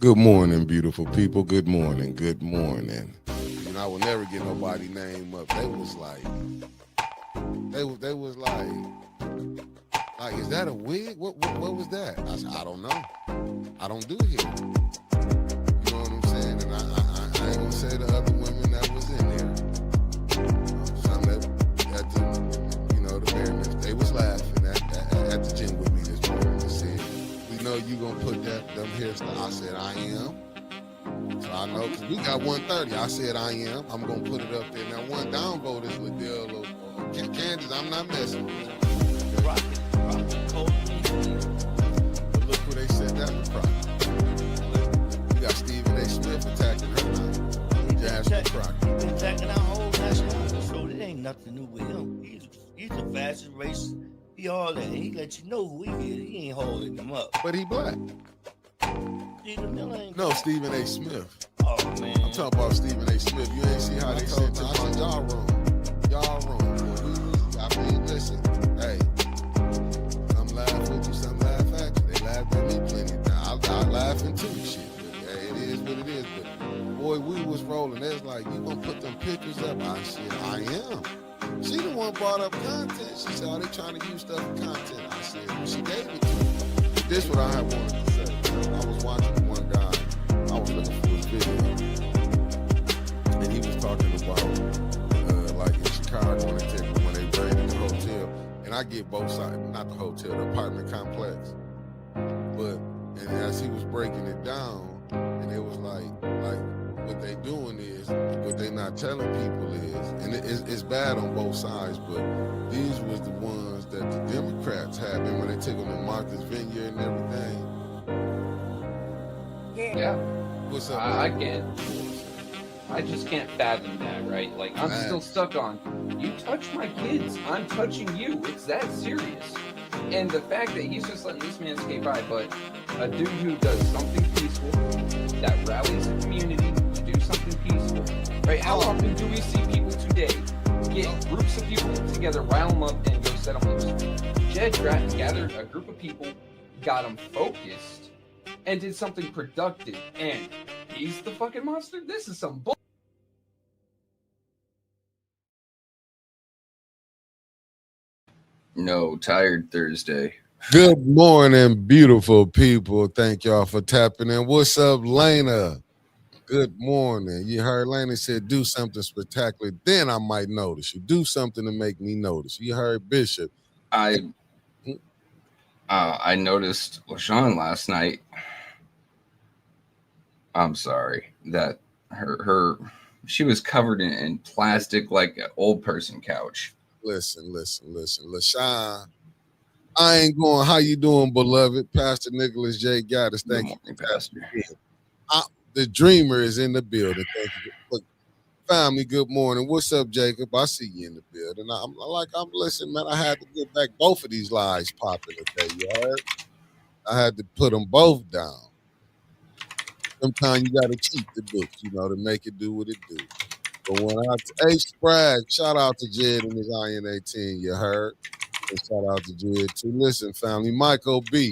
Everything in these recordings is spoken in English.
Good morning, beautiful people. Good morning. Good morning. You know, I will never get nobody name up. They was like, is that a wig? What was that? I said, I don't know. I don't do hair. You know what I'm saying? And I ain't gonna say the other women that was in there. Some that the Maryland, they was laughing at the gym with me this morning and said, we know you gonna put them hairstyles. I said, I am. So I know, because we got 130. I said, I am. I'm going to put it up there. Now, one downvote is Liddell or Candace. I'm not messing with it. Rocket, cold. But look who they said that was Crockett. You got Stephen A. Smith attacking her now. Jasmine Crockett. He's attacking our whole national so it ain't nothing new with him. He's the fastest racer. He all that. He let you know who he is. He ain't holding them up. But he black. Stephen Miller ain't. No, Stephen A. Smith. Oh, man. I'm talking about Stephen A. Smith. You ain't see how they said, I said, y'all wrong. Y'all wrong. I mean, listen, hey, some laugh with you, some laugh at you. They laughed at me plenty of times. I laughing too, shit. But, hey, it is what it is. But, boy, we was rolling. They was like, you gonna put them pictures up? I said, I am. She the one brought up content. She said, oh, they trying to use stuff for content. I said, well, she gave it to me. This what I had wanted to say. I was watching one guy. I was looking for his video. And he was talking about, like in Chicago, when they raided the hotel. And I get both sides, not the hotel, the apartment complex. But, and as he was breaking it down, and it was like what they doing is, what they not telling people is, and it's bad on both sides, but these was the ones that the Democrats had when they took them to Martha's Vineyard and everything. Yeah. What's up? I just can't fathom that, right? Like, I'm still stuck on, you touch my kids, I'm touching you. It's that serious. And the fact that he's just letting this man skate by, but a dude who does something peaceful, that rallies the community to do something peaceful, right? How often do we see people today get groups of people together, rile them up, and go set them loose? Jed gathered a group of people, got them focused, and did something productive, and he's the fucking monster? This is some bull. No, tired Thursday. Good morning, beautiful people. Thank y'all for tapping in. What's up, Lena? Good morning. You heard Lena said, do something spectacular. Then I might notice you. Do something to make me notice. You heard Bishop. I noticed LaShawn last night. I'm sorry that she was covered in plastic like an old person couch. Listen. LaShawn, I ain't going. How you doing, beloved? Pastor Nicholas J. Gaddis. Thank you, Pastor. The dreamer is in the building. Thank you. Look, family, good morning. What's up, Jacob? I see you in the building. I'm listening, man. I had to get back both of these lies popping today. You heard? I had to put them both down. Sometimes you got to cheat the book, to make it do what it do. But when hey, Sprag, shout out to Jed and his Iron 18, you heard? And shout out to Jed too. Listen, family, Michael B.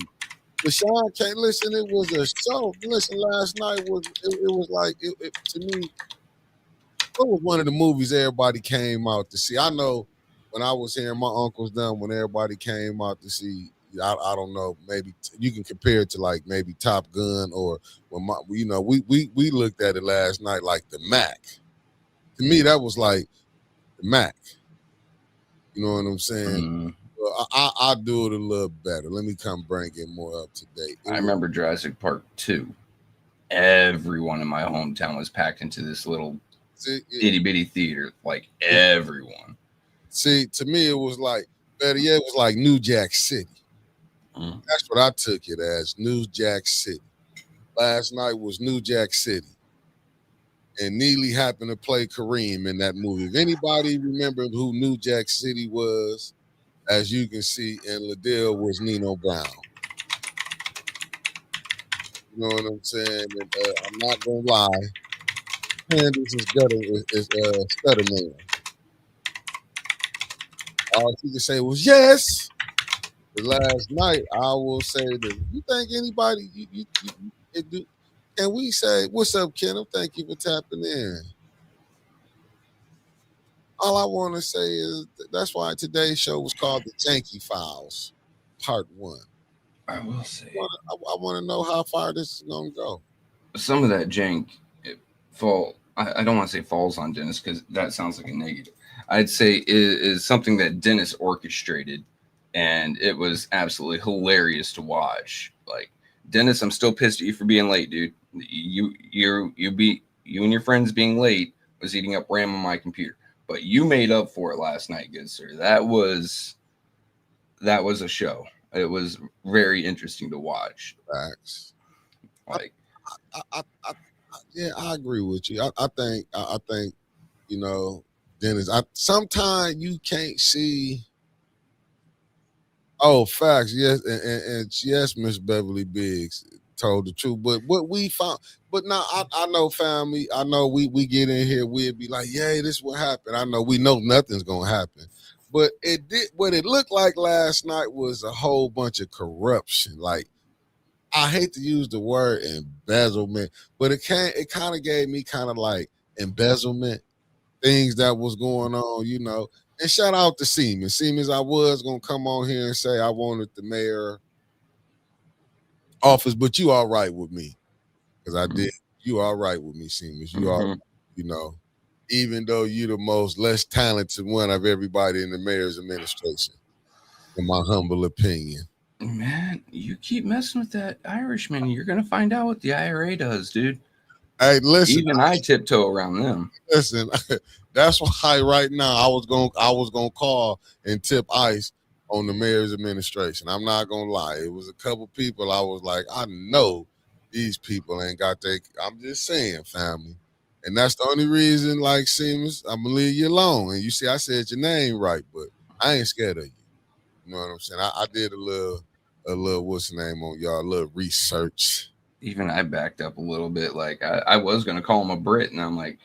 LaShawn can't listen. It was a show. Listen, last night was like to me. It was one of the movies everybody came out to see. I know when I was hearing my uncles done when everybody came out to see. I don't know. Maybe you can compare it to like maybe Top Gun or when we looked at it last night like the Mac. To me, that was like the Mac. You know what I'm saying? I'll do it a little better. Let me come bring it more up to date. I remember Jurassic Park 2. Everyone in my hometown was packed into this little itty bitty theater. Like everyone. See, to me, it was like better yet. It was like New Jack City. That's what I took it as, New Jack City. Last night was New Jack City. And Neely happened to play Kareem in that movie. If anybody remember who New Jack City was, as you can see, and Liddell was Nino Brown. You know what I'm saying? And, I'm not going to lie. Candace is Stutterman. All she could say was, yes. The last night, I will say that you think anybody, Can we say, what's up, Kenneth? Thank you for tapping in. All I want to say is that's why today's show was called the Janky Files, Part 1. I will say. I want to know how far this is going to go. Some of that jank I don't want to say falls on Dennis because that sounds like a negative. I'd say is something that Dennis orchestrated, and it was absolutely hilarious to watch. Like, Dennis, I'm still pissed at you for being late, dude. You and your friends being late was eating up RAM on my computer, but you made up for it last night, good sir. That was a show. It was very interesting to watch. Facts. Like, yeah, I agree with you. I think, you know, Dennis. Sometimes you can't see. Oh, facts. Yes, and yes, Miss Beverly Biggs told the truth. But what we found, but now I know, family. I know we get in here, we'd be like, yeah, this what happened. I know we know nothing's gonna happen. But it did. What it looked like last night was a whole bunch of corruption. Like, I hate to use the word embezzlement, but it kind of gave me kind of like embezzlement things that was going on, you know. And shout out to Siemens. Siemens, I was gonna come on here and say I wanted the mayor office, but you all right with me because I did. You all right with me, Siemens. You are, you know, even though you're the most less talented one of everybody in the mayor's administration, in my humble opinion. man, you keep messing with that Irishman, you're gonna find out what the IRA does, dude. Hey, listen. Even I tiptoe around them. Listen, that's why right now I was gonna call and tip ice on the mayor's administration. I'm not gonna lie. It was a couple people I was like, I know these people ain't got their. I'm just saying, family. And that's the only reason, like Siemens, I'm gonna leave you alone. And you see, I said your name right, but I ain't scared of you. You know what I'm saying? I did a little what's the name on y'all, a little research. Even I backed up a little bit. Like, I was gonna call him a Brit, and I'm like,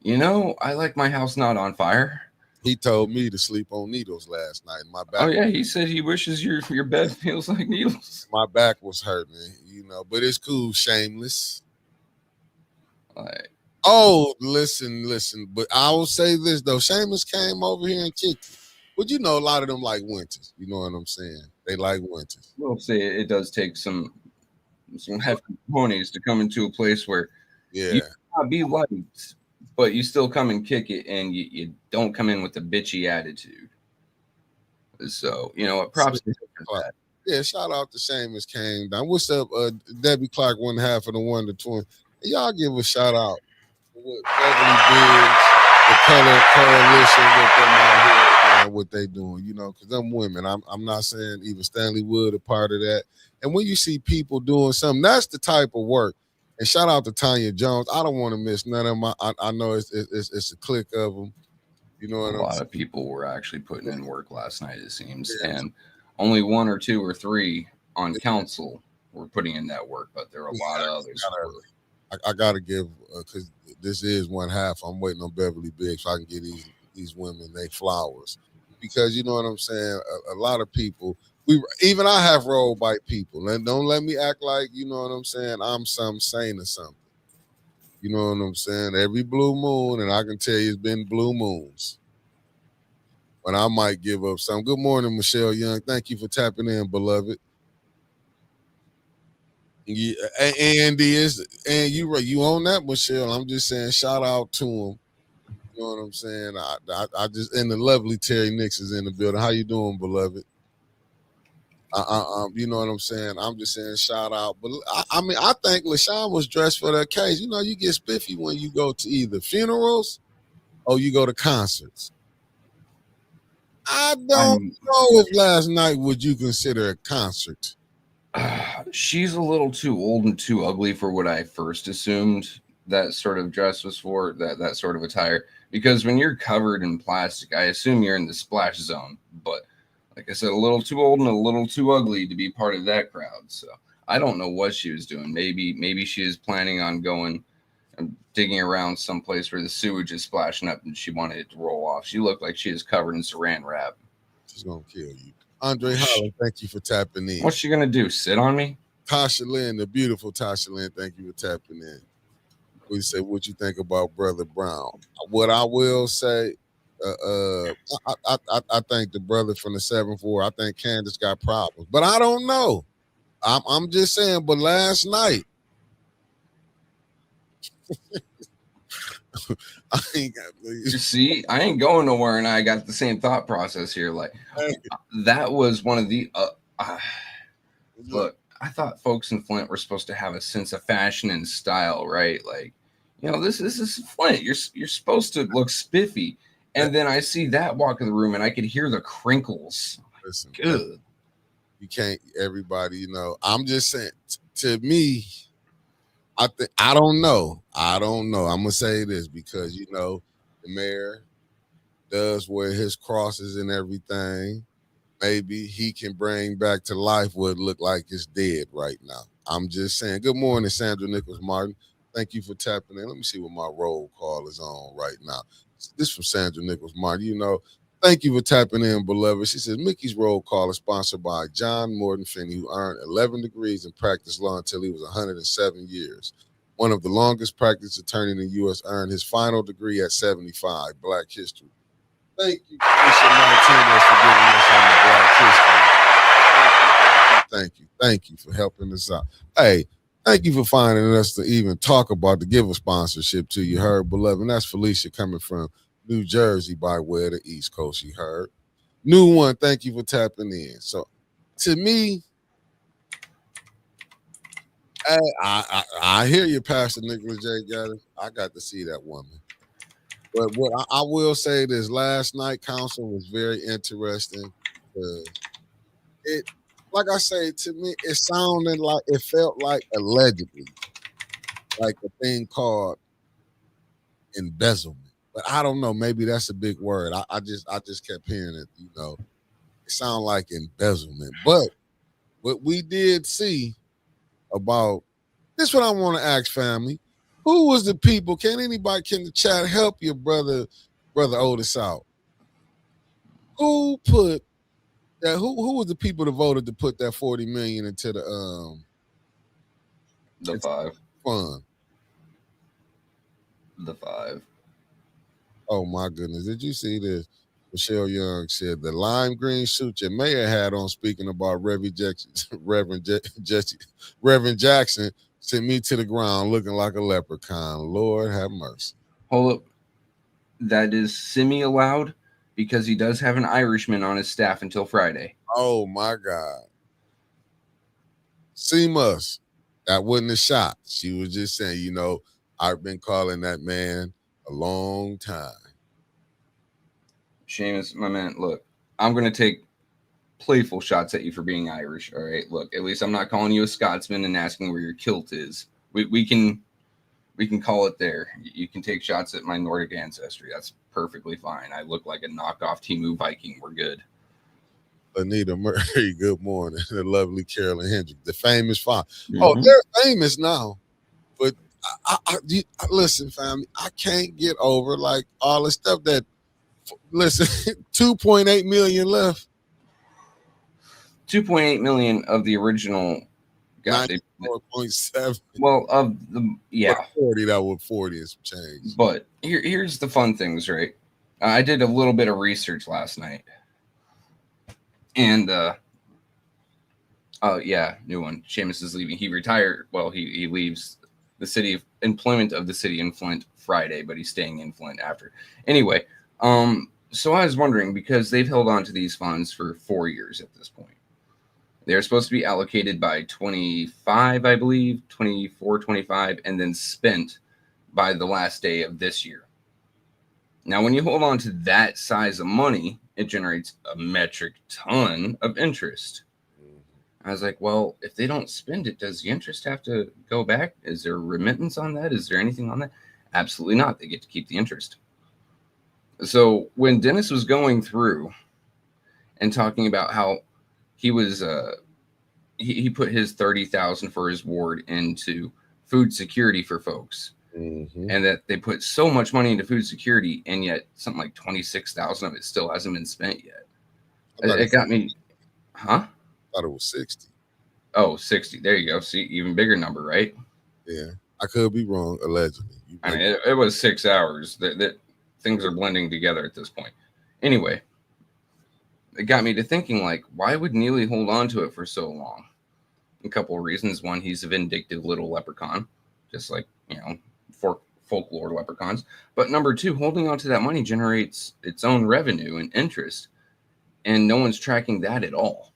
I like my house not on fire. He told me to sleep on needles last night. My back. Oh yeah, he said he wishes your bed feels like needles. My back was hurting, you know, but it's cool, shameless. Like, oh, listen. But I will say this though, Shameless came over here and kicked it. But you know, a lot of them like winters. You know what I'm saying? They like winters. we'll say it does take some hefty ponies to come into a place where you cannot be liked, but you still come and kick it, and you don't come in with a bitchy attitude. So, props to him for that. Yeah, shout out to Shameless came down. What's up, Debbie Clark, 1/2 of the 1 to 20. Y'all give a shout out to what Beverly Biggs, the Color Coalition, what them out here, what they doing, because them women. I'm not saying even Stanley Wood a part of that. And when you see people doing something, that's the type of work. And shout out to Tanya Jones. I don't want to miss none of them. I know it's a clique of them. You know what I'm saying? A lot of people were actually putting in work last night, it seems. Yeah. And only 1 or 2 or 3 on council were putting in that work, but there are a lot of others. I got to give, because this is 1/2. I'm waiting on Beverly Biggs so I can give these women their flowers. Because you know what I'm saying? A lot of people, even I have rolled by people. And don't let me act like, you know what I'm saying, I'm some saint or something. You know what I'm saying? Every blue moon, and I can tell you it's been blue moons, when I might give up some. Good morning, Michelle Young. Thank you for tapping in, beloved. Yeah, Andy and you on that, Michelle. I'm just saying, shout out to him. You know what I'm saying? I just, and the lovely Terry Nix is in the building. How you doing, beloved? You know what I'm saying? I'm just saying, shout out. But I mean, I think LaShawn was dressed for the occasion. You know, you get spiffy when you go to either funerals or you go to concerts. I don't know if last night would you consider a concert. She's a little too old and too ugly for what I first assumed that sort of dress was for, that sort of attire. Because when you're covered in plastic, I assume you're in the splash zone. But like I said, a little too old and a little too ugly to be part of that crowd. So I don't know what she was doing. Maybe she is planning on going and digging around someplace where the sewage is splashing up and she wanted it to roll off. She looked like she is covered in saran wrap. She's going to kill you. Andre Holland, thank you for tapping in. What's she going to do? Sit on me? Tasha Lynn, the beautiful Tasha Lynn, thank you for tapping in. We say, what you think about Brother Brown? What I will say, I think the brother from the 7-4, I think Candace got problems, but I don't know. I'm just saying. But last night, I ain't got. You see, I ain't going nowhere, and I got the same thought process here. Like that was one of the look. I thought folks in Flint were supposed to have a sense of fashion and style, right? Like, you know, this is Flint. You're supposed to look spiffy, and then I see that walk in the room, and I could hear the crinkles. Listen, good. You can't. Everybody, you know. I'm just saying. To me, I think I don't know. I'm gonna say this because you know the mayor does wear his crosses and everything. Maybe he can bring back to life what look like it's dead right now. I'm just saying. Good morning, Sandra Nichols Martin. Thank you for tapping in. Let me see what my roll call is on right now. This from Sandra Nichols Martin. You know, thank you for tapping in, beloved. She says Mickey's roll call is sponsored by John Morton Finney, who earned 11 degrees and practiced law until he was 107 years. One of the longest practiced attorney in the U.S. earned his final degree at 75. Black History. Thank you, Felicia Martinez, for giving us on the Black History. Thank you for helping us out. Hey, thank you for finding us to even talk about to give a sponsorship to you, heard, beloved. And that's Felicia coming from New Jersey by way of the East Coast, you heard. New one, thank you for tapping in. So, to me, I hear you, Pastor Nicholas J. Gaddis. I got to see that woman. But what I will say this last night council was very interesting. It, like I say, to me, it sounded like it felt like allegedly, like a thing called embezzlement. But I don't know. Maybe that's a big word. I just kept hearing it. You know, it sounded like embezzlement. But what we did see about this, what I want to ask, family. Who was the people? Can the chat help your brother Otis out? Who put that? Who was the people that voted to put that $40 million into the 5 fund? The 5. Oh my goodness! Did you see this? Michelle Young said the lime green suit your mayor had on. Speaking about Reverend Jackson sent me to the ground looking like a leprechaun. Lord have mercy. Hold up. That is semi-allowed because he does have an Irishman on his staff until Friday. Oh, my God. Seamus, that wasn't a shot. She was just saying, you know, I've been calling that man a long time. Seamus, my man, look, I'm going to take playful shots at you for being Irish, all right? Look, at least I'm not calling you a Scotsman and asking where your kilt is. We can call it there. You can take shots at my Nordic ancestry. That's perfectly fine. I look like a knockoff Timu Viking. We're good. Anita Murray, good morning. The lovely Carolyn Hendrick, the famous father. Mm-hmm. Oh, they're famous now. But listen, family, I can't get over like all the stuff that, listen, 2.8 million left. 2.8 million of the original. 94.7. Well, of the 40, that was 40 and some change. But here's the fun things, right? I did a little bit of research last night, and new one. Seamus is leaving. He retired. Well, he leaves the city of employment of the city in Flint Friday, but he's staying in Flint after. Anyway, so I was wondering because they've held on to these funds for 4 years at this point. They're supposed to be allocated by 25, I believe, 24, 25, and then spent by the last day of this year. Now, when you hold on to that size of money, it generates a metric ton of interest. I was like, well, if they don't spend it, does the interest have to go back? Is there a remittance on that? Is there anything on that? Absolutely not. They get to keep the interest. So when Dennis was going through and talking about how he was he put his $30,000 for his ward into food security for folks, and that they put so much money into food security, and yet something like 26,000 of it still hasn't been spent yet. It got me, huh? I thought it was 60. Oh, 60. There you go. See, even bigger number, right? Yeah, I could be wrong. Allegedly, you I might mean, be. it was 6 hours. That things are blending together at this point. Anyway, it got me to thinking, like, why would Neely hold on to it for so long? A couple of reasons. One, he's a vindictive little leprechaun, just like, folklore leprechauns. But number two, holding on to that money generates its own revenue and interest, and no one's tracking that at all.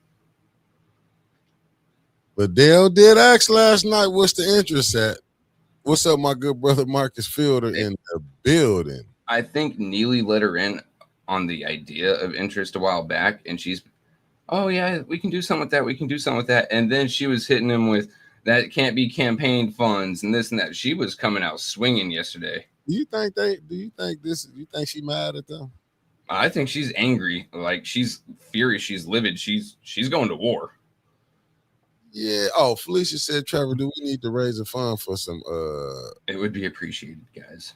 But Dale did ask last night, "What's the interest at?" What's up, my good brother Marcus Fielder in the building? I think Neely let her in on the idea of interest a while back, and she's, oh yeah, we can do something with that. We can do something with that. And then she was hitting him with that can't be campaign funds and this and that. She was coming out swinging yesterday. Do you think they? Do you think this? Do you think she mad at them? I think she's angry, like she's furious, she's livid, she's going to war. Yeah. Oh, Felicia said, Trevor, do we need to raise a fund for some It would be appreciated, guys.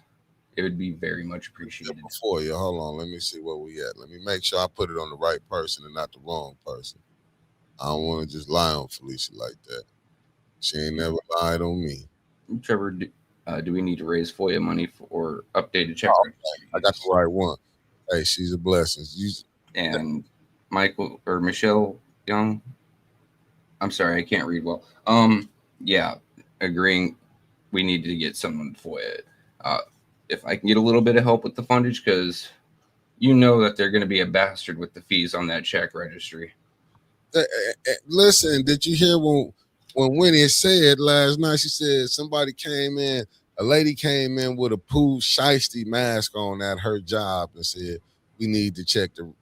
It would be very much appreciated. before you? Hold on, let me see where we at. Let me make sure I put it on the right person and not the wrong person. I don't want to just lie on Felicia like that. She ain't never lied on me. Trevor, do we need to raise FOIA money for updated check registries? I got the right one. Hey, she's a blessing. And Michael or Michelle Young. I'm sorry, I can't read well. Yeah, agreeing. We need to get someone FOIA. If I can get a little bit of help with the fundage, because you know that they're going to be a bastard with the fees on that check registry. Listen, did you hear when Winnie said last night? She said somebody came in, a lady came in with a Pooh Shiesty mask on at her job and said we need to check the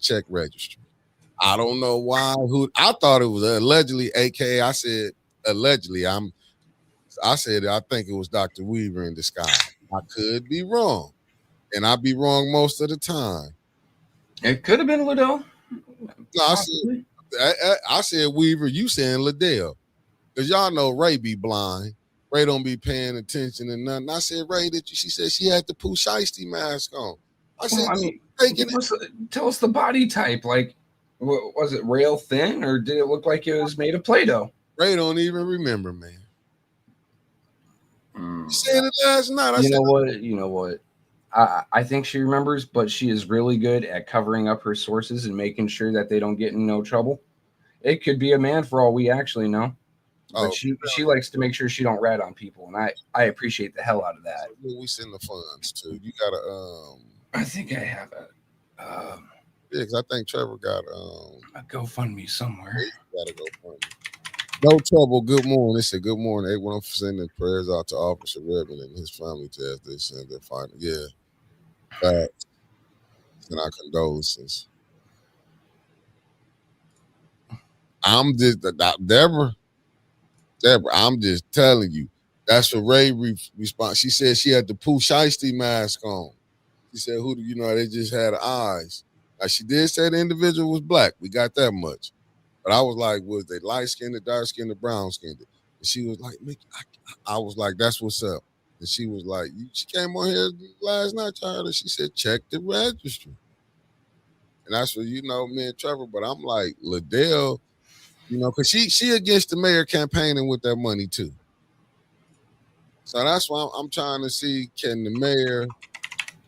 check registry. I don't know why. Who I thought it was allegedly, aka I said allegedly. I said I think it was Dr. Weaver in disguise. I could be wrong, and I'd be wrong most of the time. It could have been Liddell. No, I said Weaver. You saying Liddell? Because y'all know Ray be blind. Ray don't be paying attention and nothing. I said, Ray, she said she had the Pooh Shiesty mask on. I said, well, I mean, tell us the body type. Like, was it rail thin or did it look like it was made of Play-Doh? Ray don't even remember, man. You said it last night. You know what? I think she remembers, but she is really good at covering up her sources and making sure that they don't get in no trouble. It could be a man for all we actually know. But she likes to make sure she don't rat on people, and I appreciate the hell out of that. We send the funds to you. Gotta I think I have a yeah, because I think Trevor got a GoFundMe somewhere. Gotta go fund me. No trouble. Good morning. They said good morning. Everyone sending prayers out to Officer Redmond and his family as they send their final. Yeah, facts. And our condolences. I'm just Deborah. I'm just telling you. That's what Ray response. She said she had the Pooh Shiesty mask on. She said, "Who do you know?" They just had eyes. Now she did say the individual was black. We got that much. But I was like, was they light skinned, dark skinned, or brown skinned? And she was like, Mickey, I was like, that's what's up. And she was like, she came on here last night, child, and she said, check the registry. And that's what me and Trevor. But I'm like, Liddell, because she against the mayor campaigning with that money too. So that's why I'm trying to see, can the mayor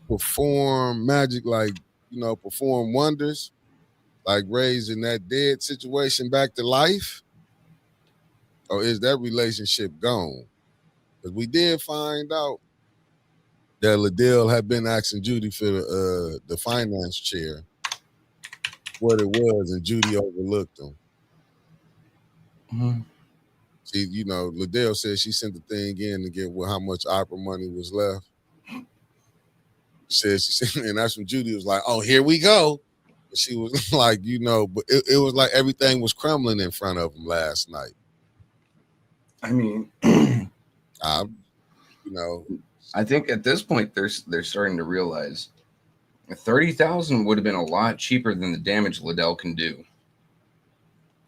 perform magic, like, perform wonders, like raising that dead situation back to life? Or is that relationship gone? Because we did find out that Liddell had been asking Judy for the finance chair, what it was, and Judy overlooked them. Mm-hmm. See, Liddell said she sent the thing in to get how much opera money was left. She said, and that's when Judy was like, "Oh, here we go." And she was like, but it was like everything was crumbling in front of them last night. I mean, I think at this point they're starting to realize $30,000 would have been a lot cheaper than the damage Liddell can do.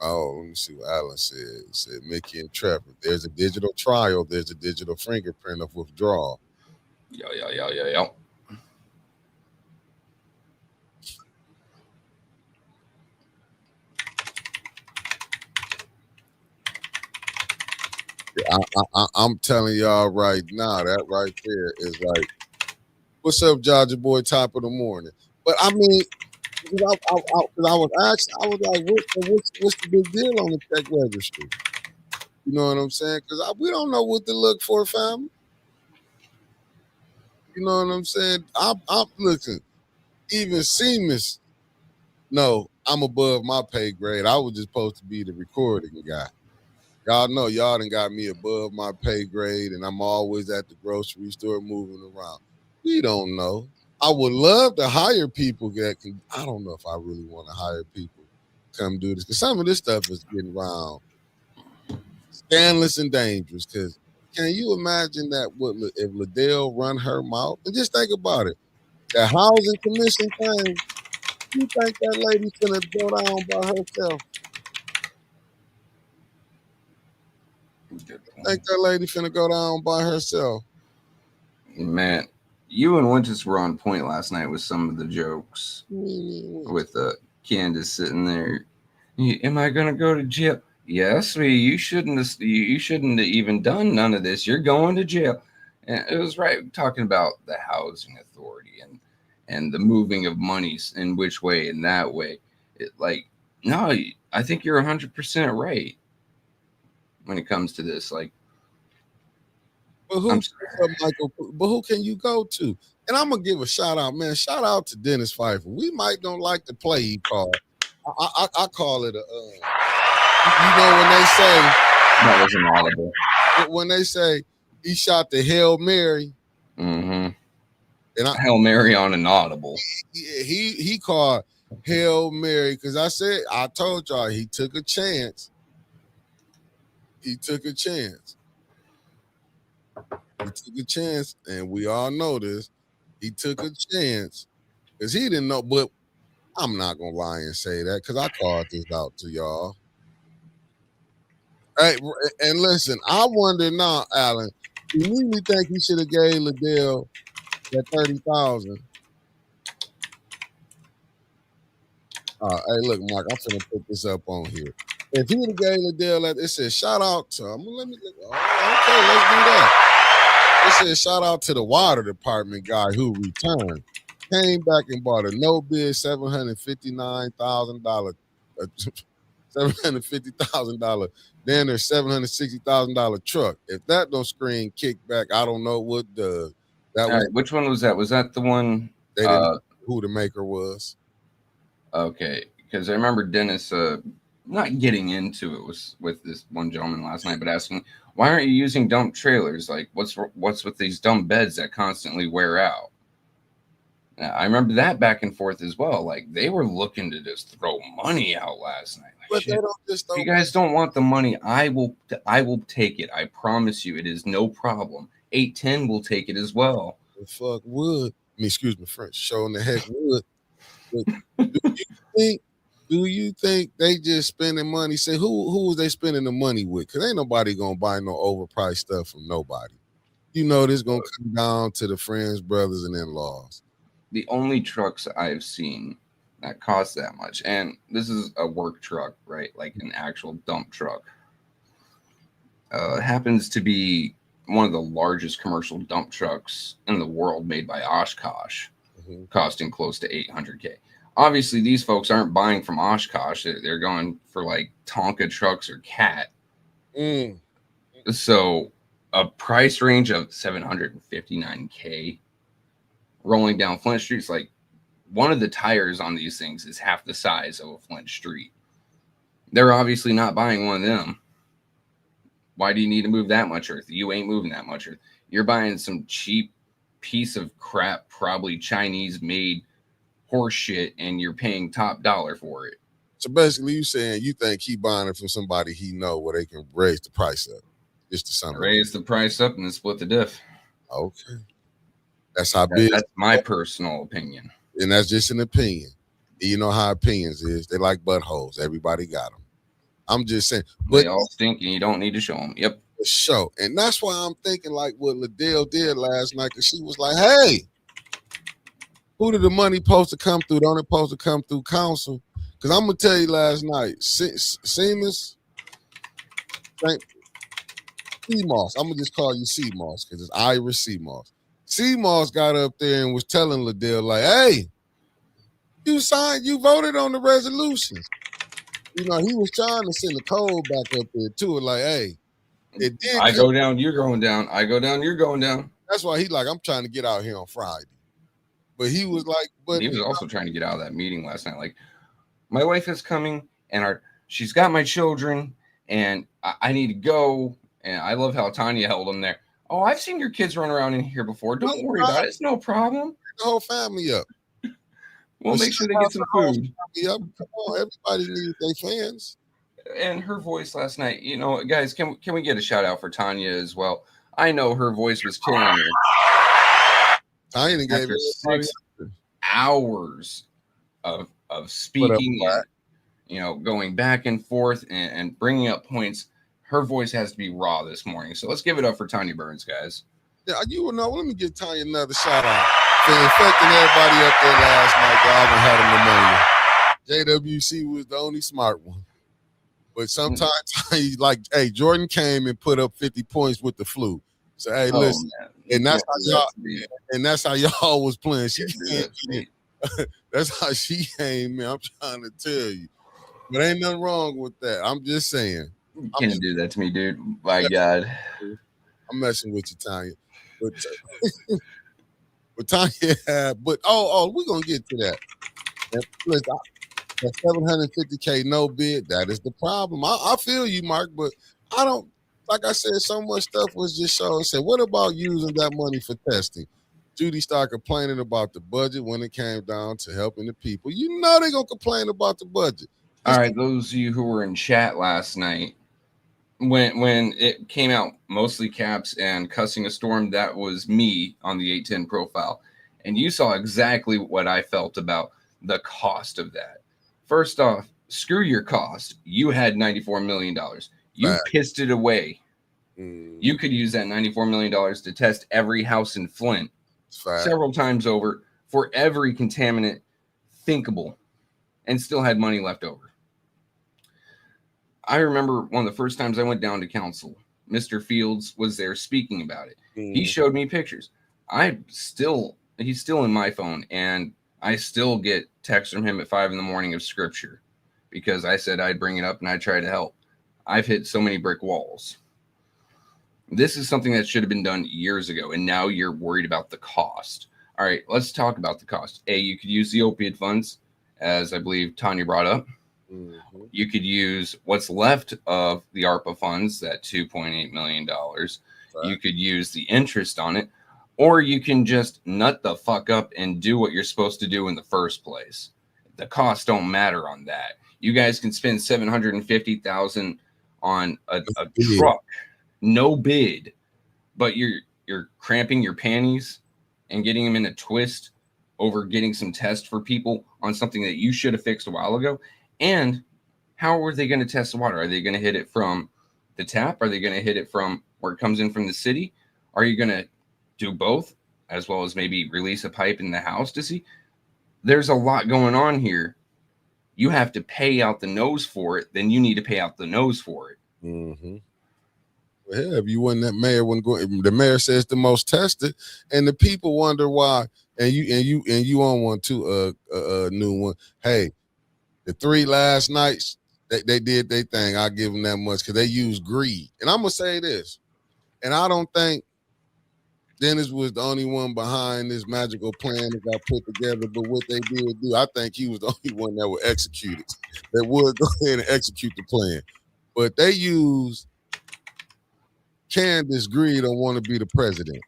Oh, let me see what Alan said. He said, Mickey and Trevor, there's a digital trial, there's a digital fingerprint of withdrawal. Yeah. I'm telling y'all right now, that right there is like, what's up, Georgia boy? Top of the morning. But I mean, because 'cause I was asked, I was like, what's the big deal on the check registry? You know what I'm saying? Because we don't know what to look for, fam. You know what I'm saying? I'm looking. Even Seamus, no, I'm above my pay grade. I was just supposed to be the recording guy. Y'all know y'all done got me above my pay grade, and I'm always at the grocery store moving around. We don't know. I would love to hire people that can. I don't know if I really want to hire people to come do this, because some of this stuff is getting around scandalous and dangerous. Because can you imagine that? What if Liddell run her mouth? And just think about it. That housing commission thing. You think that lady finna go down by herself? Think that lady finna go down by herself? Man, you and Winters were on point last night with some of the jokes. With Candace sitting there. Am I gonna go to jail? Yes, you shouldn't have. You shouldn't have even done none of this. You're going to jail. And it was right talking about the housing authority and the moving of monies in which way and that way. No, I think you're 100% right when it comes to this. Like, but who, Michael? But who can you go to? And I'm gonna give a shout out, man. Shout out to Dennis Pfeiffer. We might don't like the play he called. I call it a. You know when they say that was inaudible. When they say he shot the Hail Mary. Mm-hmm. And Hail Mary on an audible. He called Hail Mary because I told y'all he took a chance. He took a chance. He took a chance, and we all know this. He took a chance because he didn't know. But I'm not gonna lie and say that because I called this out to y'all. Hey, and listen, I wonder now, Alan. You really think he should have gave Liddell that 30,000? Hey, look, Mark, I'm finna put this up on here. If he would have gave Liddell that, it says shout out to him. Okay, let's do that. It says shout out to the water department guy who returned, came back and bought a no bid $759,000, $750,000. Then there's $760,000 truck. If that don't scream kickback, I don't know what does. Which one was that? Was that the one? They didn't know who the maker was. Okay, because I remember Dennis not getting into it with this one gentleman last night, but asking, why aren't you using dump trailers? Like, what's with these dump beds that constantly wear out? Now, I remember that back and forth as well. Like, they were looking to just throw money out last night. Like, but they don't just if you guys don't want the money, I will take it. I promise you, it is no problem. 810 will take it as well. The fuck would. Excuse me, French. Showing the heck would. Do you think they just spending money? Say who was they spending the money with? Because ain't nobody gonna buy no overpriced stuff from nobody. You know this gonna come down to the friends, brothers, and in-laws. The only trucks I've seen that cost that much, and this is a work truck, right? Like an actual dump truck. Happens to be one of the largest commercial dump trucks in the world, made by Oshkosh, costing close to $800K. Obviously, these folks aren't buying from Oshkosh. They're going for like Tonka trucks or Cat. So a price range of $759K rolling down Flint Street is like, one of the tires on these things is half the size of a Flint Street. They're obviously not buying one of them. Why do you need to move that much earth? You ain't moving that much earth. You're buying some cheap piece of crap, probably Chinese made horse shit, and you're paying top dollar for it. So basically you saying you think he buying it from somebody he know where they can raise the price up. Just to something. Raise the price up and then split the diff. Okay. That's how big. That's my personal opinion. And that's just an opinion. You know how opinions is. They like buttholes. Everybody got them. I'm just saying. But they all stink and you don't need to show them. Yep. Show. And that's why I'm thinking like what Liddell did last night, because she was like, hey, who did the money supposed to come through? Don't it supposed to come through council? Because I'm going to tell you last night, Seamus, Moss. I'm gonna just call you C Moss because it's Irish C Moss. C Moss got up there and was telling Liddell, like, hey, you voted on the resolutions. You know, he was trying to send the code back up there too. Like, hey, it did. I go down, you're going down. I go down, you're going down. That's why he like, I'm trying to get out here on Friday. But he was like, but he was also trying to get out of that meeting last night. Like, my wife is coming and she's got my children and I need to go. And I love how Tanya held him there. Oh, I've seen your kids run around in here before. Don't worry about it. It's no problem. The whole family up. We'll make sure they get some food. Up. Come on, everybody needs their fans. And her voice last night, you know, guys, can we get a shout out for Tanya as well? I know her voice was killing her. Tanya gave after 6 hours of speaking, and, you know, going back and forth and bringing up points. Her voice has to be raw this morning. So let's give it up for Tanya Burns, guys. Yeah, you will know. Let me give Tanya another shout out for infecting everybody up there last night. Had a pneumonia. JWC was the only smart one. But sometimes, like, hey, Jordan came and put up 50 points with the flu. So, hey, listen, and that's how y'all was playing. She came, that's how she came, man. I'm trying to tell you. But ain't nothing wrong with that. I'm just saying. You can't do that to me, dude. My God. I'm messing with you, Tanya. But Tanya, but we're gonna get to that. And listen, that 750K no bid, that is the problem. I feel you, Mark, but I don't. Like I said, so much stuff was just showing. Said, what about using that money for testing? Judy started complaining about the budget when it came down to helping the people. You know they're gonna complain about the budget. All right, those of you who were in chat last night, when it came out, mostly caps and cussing a storm, that was me on the 810 profile. And you saw exactly what I felt about the cost of that. First off, screw your cost. You had $94 million. You pissed it away. You could use that $94 million to test every house in Flint several times over for every contaminant thinkable and still had money left over. I remember one of the first times I went down to council, Mr. Fields was there speaking about it. He showed me pictures. He's still in my phone, and I still get texts from him at 5 a.m. of scripture because I said I'd bring it up and I'd try to help. I've hit so many brick walls. This is something that should have been done years ago, and now you're worried about the cost. All right, let's talk about the cost. You could use the opioid funds, as I believe Tanya brought up. You could use what's left of the ARPA funds, that $2.8 million. You could use the interest on it, or you can just nut the fuck up and do what you're supposed to do in the first place. The costs don't matter on that. You guys can spend $750,000 on a truck, no bid, but you're cramping your panties and getting them in a twist over getting some tests for people on something that you should have fixed a while ago. And how are they going to test the water? Are they going to hit it from the tap? Are they going to hit it from where it comes in from the city? Are you going to do both, as well as maybe release a pipe in the house to see? There's a lot going on here. You have to pay out the nose for it. Then you need to pay out the nose for it. Well, hell, if you wasn't that mayor, wouldn't go. The mayor says the most tested, and the people wonder why. And you on one too, a new one. Hey, the 3 last nights, they did their thing. I'll give them that much because they used greed. And I'm gonna say this, and I don't think Dennis was the only one behind this magical plan that got put together. But what they did do, I think he was the only one that would execute it. That would go ahead and execute the plan. But they used Candace greed don't want to be the president.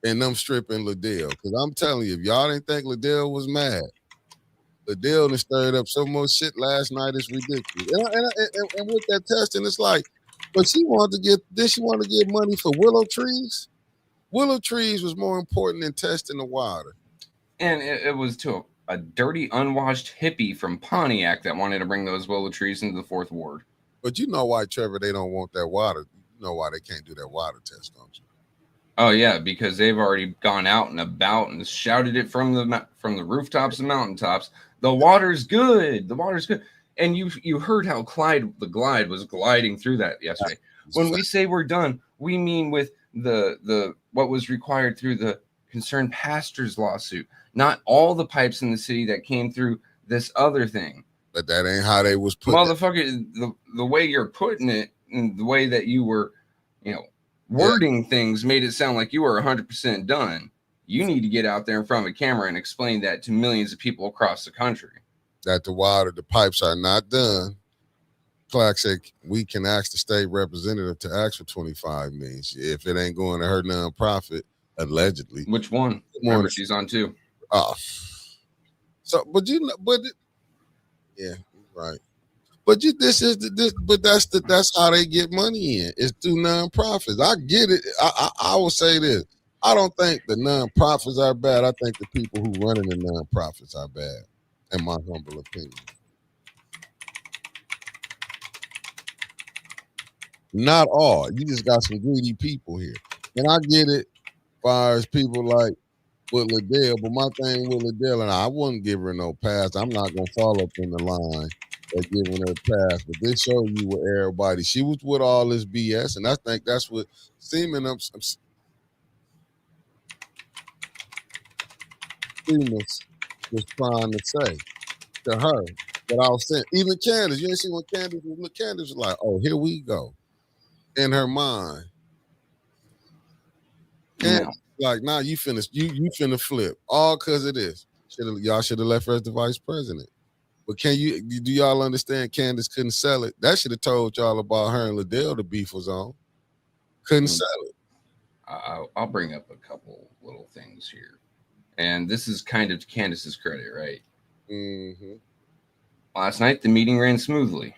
And them stripping Liddell. Because I'm telling you, if y'all didn't think Liddell was mad, Liddell done stirred up so much shit last night, it's ridiculous. And with that testing, it's like, but she wanted to get money for willow trees? Willow trees was more important than testing the water. And it was to a dirty, unwashed hippie from Pontiac that wanted to bring those willow trees into the 4th Ward. But you know why, Trevor, they don't want that water. You know why they can't do that water test, don't you? Oh, yeah, because they've already gone out and about and shouted it from the rooftops and mountaintops. The water's good. The water's good. And you heard how the glide was gliding through that yesterday. When we say we're done, we mean with the what was required through the concerned pastors lawsuit, not all the pipes in the city that came through this other thing. But that ain't how they was put. Motherfucker, the way you're putting it and the way that you were, wording things made it sound like you were 100% done. You need to get out there in front of a camera and explain that to millions of people across the country. That the pipes are not done. Clark said we can ask the state representative to ask for 25 million if it ain't going to her nonprofit, allegedly. Which one? Remember, she's on too. Oh, so yeah, right. But that's how they get money in. It's through nonprofits. I get it. I will say this. I don't think the nonprofits are bad. I think the people who running the nonprofits are bad, in my humble opinion. Not all. You just got some greedy people here. And I get it as far as people like with Liddell, but my thing with Liddell, and I wouldn't give her no pass. I'm not going to fall up in the line of giving her a pass. But this show you with everybody. She was with all this BS, and I think that's what Seaman was trying to say to her. But I was saying, even Candace, you didn't see when Candace was like, oh, here we go. In her mind. And like, nah, you finna flip. All because of this. Y'all should have left her as the vice president. But do y'all understand Candace couldn't sell it? That should have told y'all about her and Liddell the beef was on. Couldn't sell it. I'll bring up a couple little things here. And this is kind of to Candace's credit, right? Mm-hmm. Last night, the meeting ran smoothly.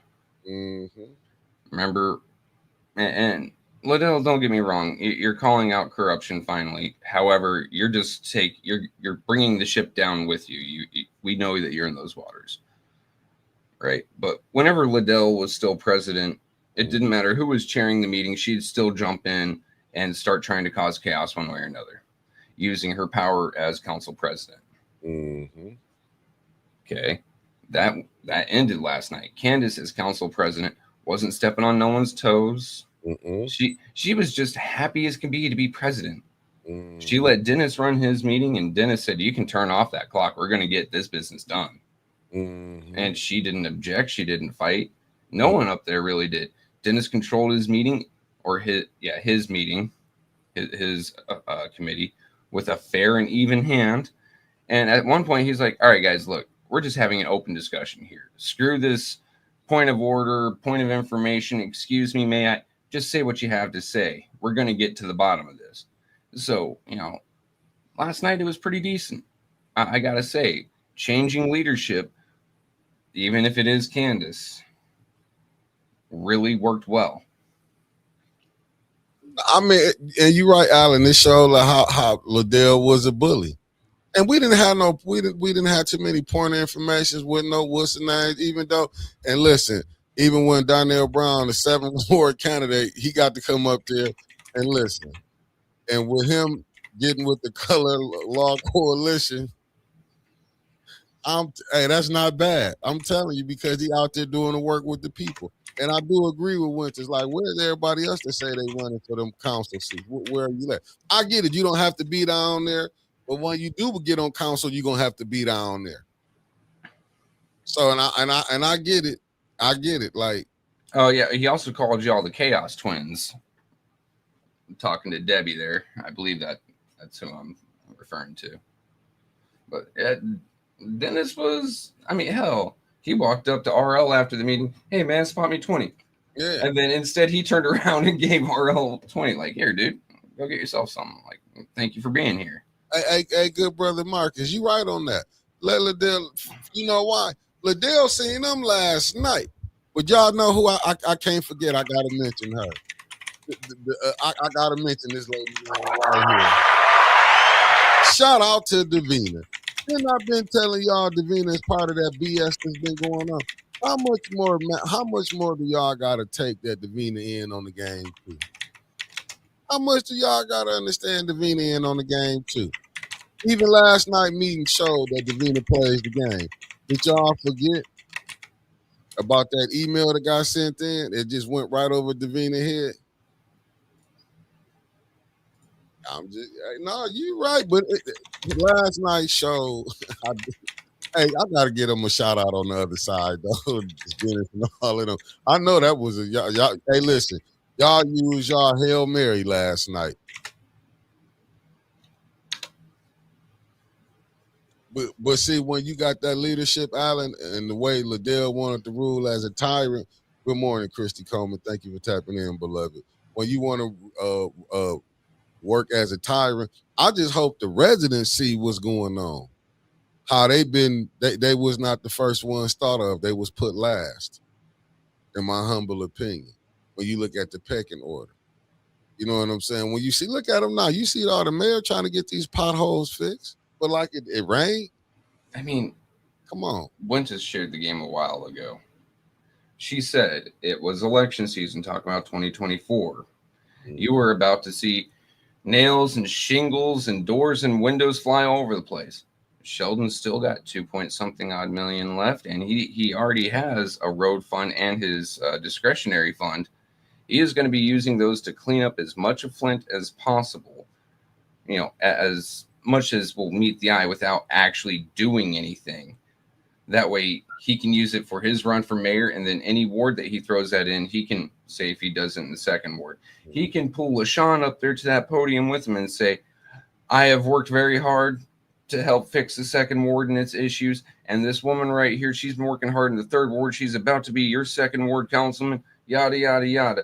Mm-hmm. Remember, and Liddell, don't get me wrong, you're calling out corruption finally. However, you're bringing the ship down with you. We know that you're in those waters, right? But whenever Liddell was still president, it didn't matter who was chairing the meeting. She'd still jump in and start trying to cause chaos one way or another, using her power as council president. Mm-hmm. Okay, that ended last night. Candace, as council president, wasn't stepping on no one's toes. Mm-mm. She was just happy as can be to be president. Mm-hmm. She let Dennis run his meeting, and Dennis said, "You can turn off that clock. We're going to get this business done." Mm-hmm. And she didn't object. She didn't fight. No one up there really did. Dennis controlled his meeting, or his meeting, his committee, with a fair and even hand. And at one point, he's like, "All right, guys, look, we're just having an open discussion here. Screw this point of order, point of information. Excuse me, may I just say what you have to say? We're going to get to the bottom of this." So, last night it was pretty decent. I got to say, changing leadership, even if it is Candace, really worked well. I mean, and you're right, Alan. This showed like how Liddell was a bully. And we didn't have too many point of information with no what's the name, even though, and listen, even when Donnell Brown, the 7th ward candidate, he got to come up there and listen. And with him getting with the Color Law Coalition, hey, that's not bad. I'm telling you, because he out there doing the work with the people. And I do agree with Winters. Like, where's everybody else that say they running for them council seats? Where are you at? I get it. You don't have to be down there. But when you do get on council, you're gonna have to be down there. So and I get it. I get it. Like, oh yeah, he also called y'all the Chaos Twins. I'm talking to Debbie there. I believe that's who I'm referring to. But Dennis was, hell, he walked up to RL after the meeting. "Hey man, spot me 20. Yeah. And then instead he turned around and gave RL 20. Like, "Here, dude, go get yourself something. Like, thank you for being here." Hey, good brother Marcus, you right on that. Let Liddell, you know why? Liddell seen them last night. But y'all know who I can't forget. I gotta mention her. I gotta mention this lady right here. Shout out to Davina. Then I've been telling y'all Davina is part of that BS that's been going on. How much more do y'all gotta take that Davina in on the game too? How much do y'all gotta understand Davina in on the game too? Even last night meeting showed that Davina plays the game. Did y'all forget? about that email that got sent in? It just went right over Davina's head. I'm just no, you right, but last night's show, hey, I gotta give them a shout out on the other side though. Dennis and all of them. I know that was a y'all. Hey, listen, y'all used y'all Hail Mary last night. But see, when you got that leadership, Allen, and the way Liddell wanted to rule as a tyrant. Good morning, Christy Coleman. Thank you for tapping in, beloved. When you want to work as a tyrant, I just hope the residents see what's going on. How they was not the first ones thought of. They was put last, in my humble opinion. When you look at the pecking order, you know what I'm saying. When you see, look at them now. You see all the mayor trying to get these potholes fixed, but like it rained. I mean, come on. Winters shared the game a while ago. She said it was election season, talking about 2024. Mm-hmm. You were about to see nails and shingles and doors and windows fly all over the place. Sheldon's still got 2-point-something odd million left, and he already has a road fund and his discretionary fund. He is going to be using those to clean up as much of Flint as possible, you know, as much as will meet the eye without actually doing anything. That way he can use it for his run for mayor, and then any ward that he throws that in, he can say, if he does it in the second ward, he can pull LaShawn up there to that podium with him and say, I have worked very hard to help fix the second ward and its issues, and this woman right here, she's been working hard in the third ward. She's about to be your second ward councilman, yada, yada, yada.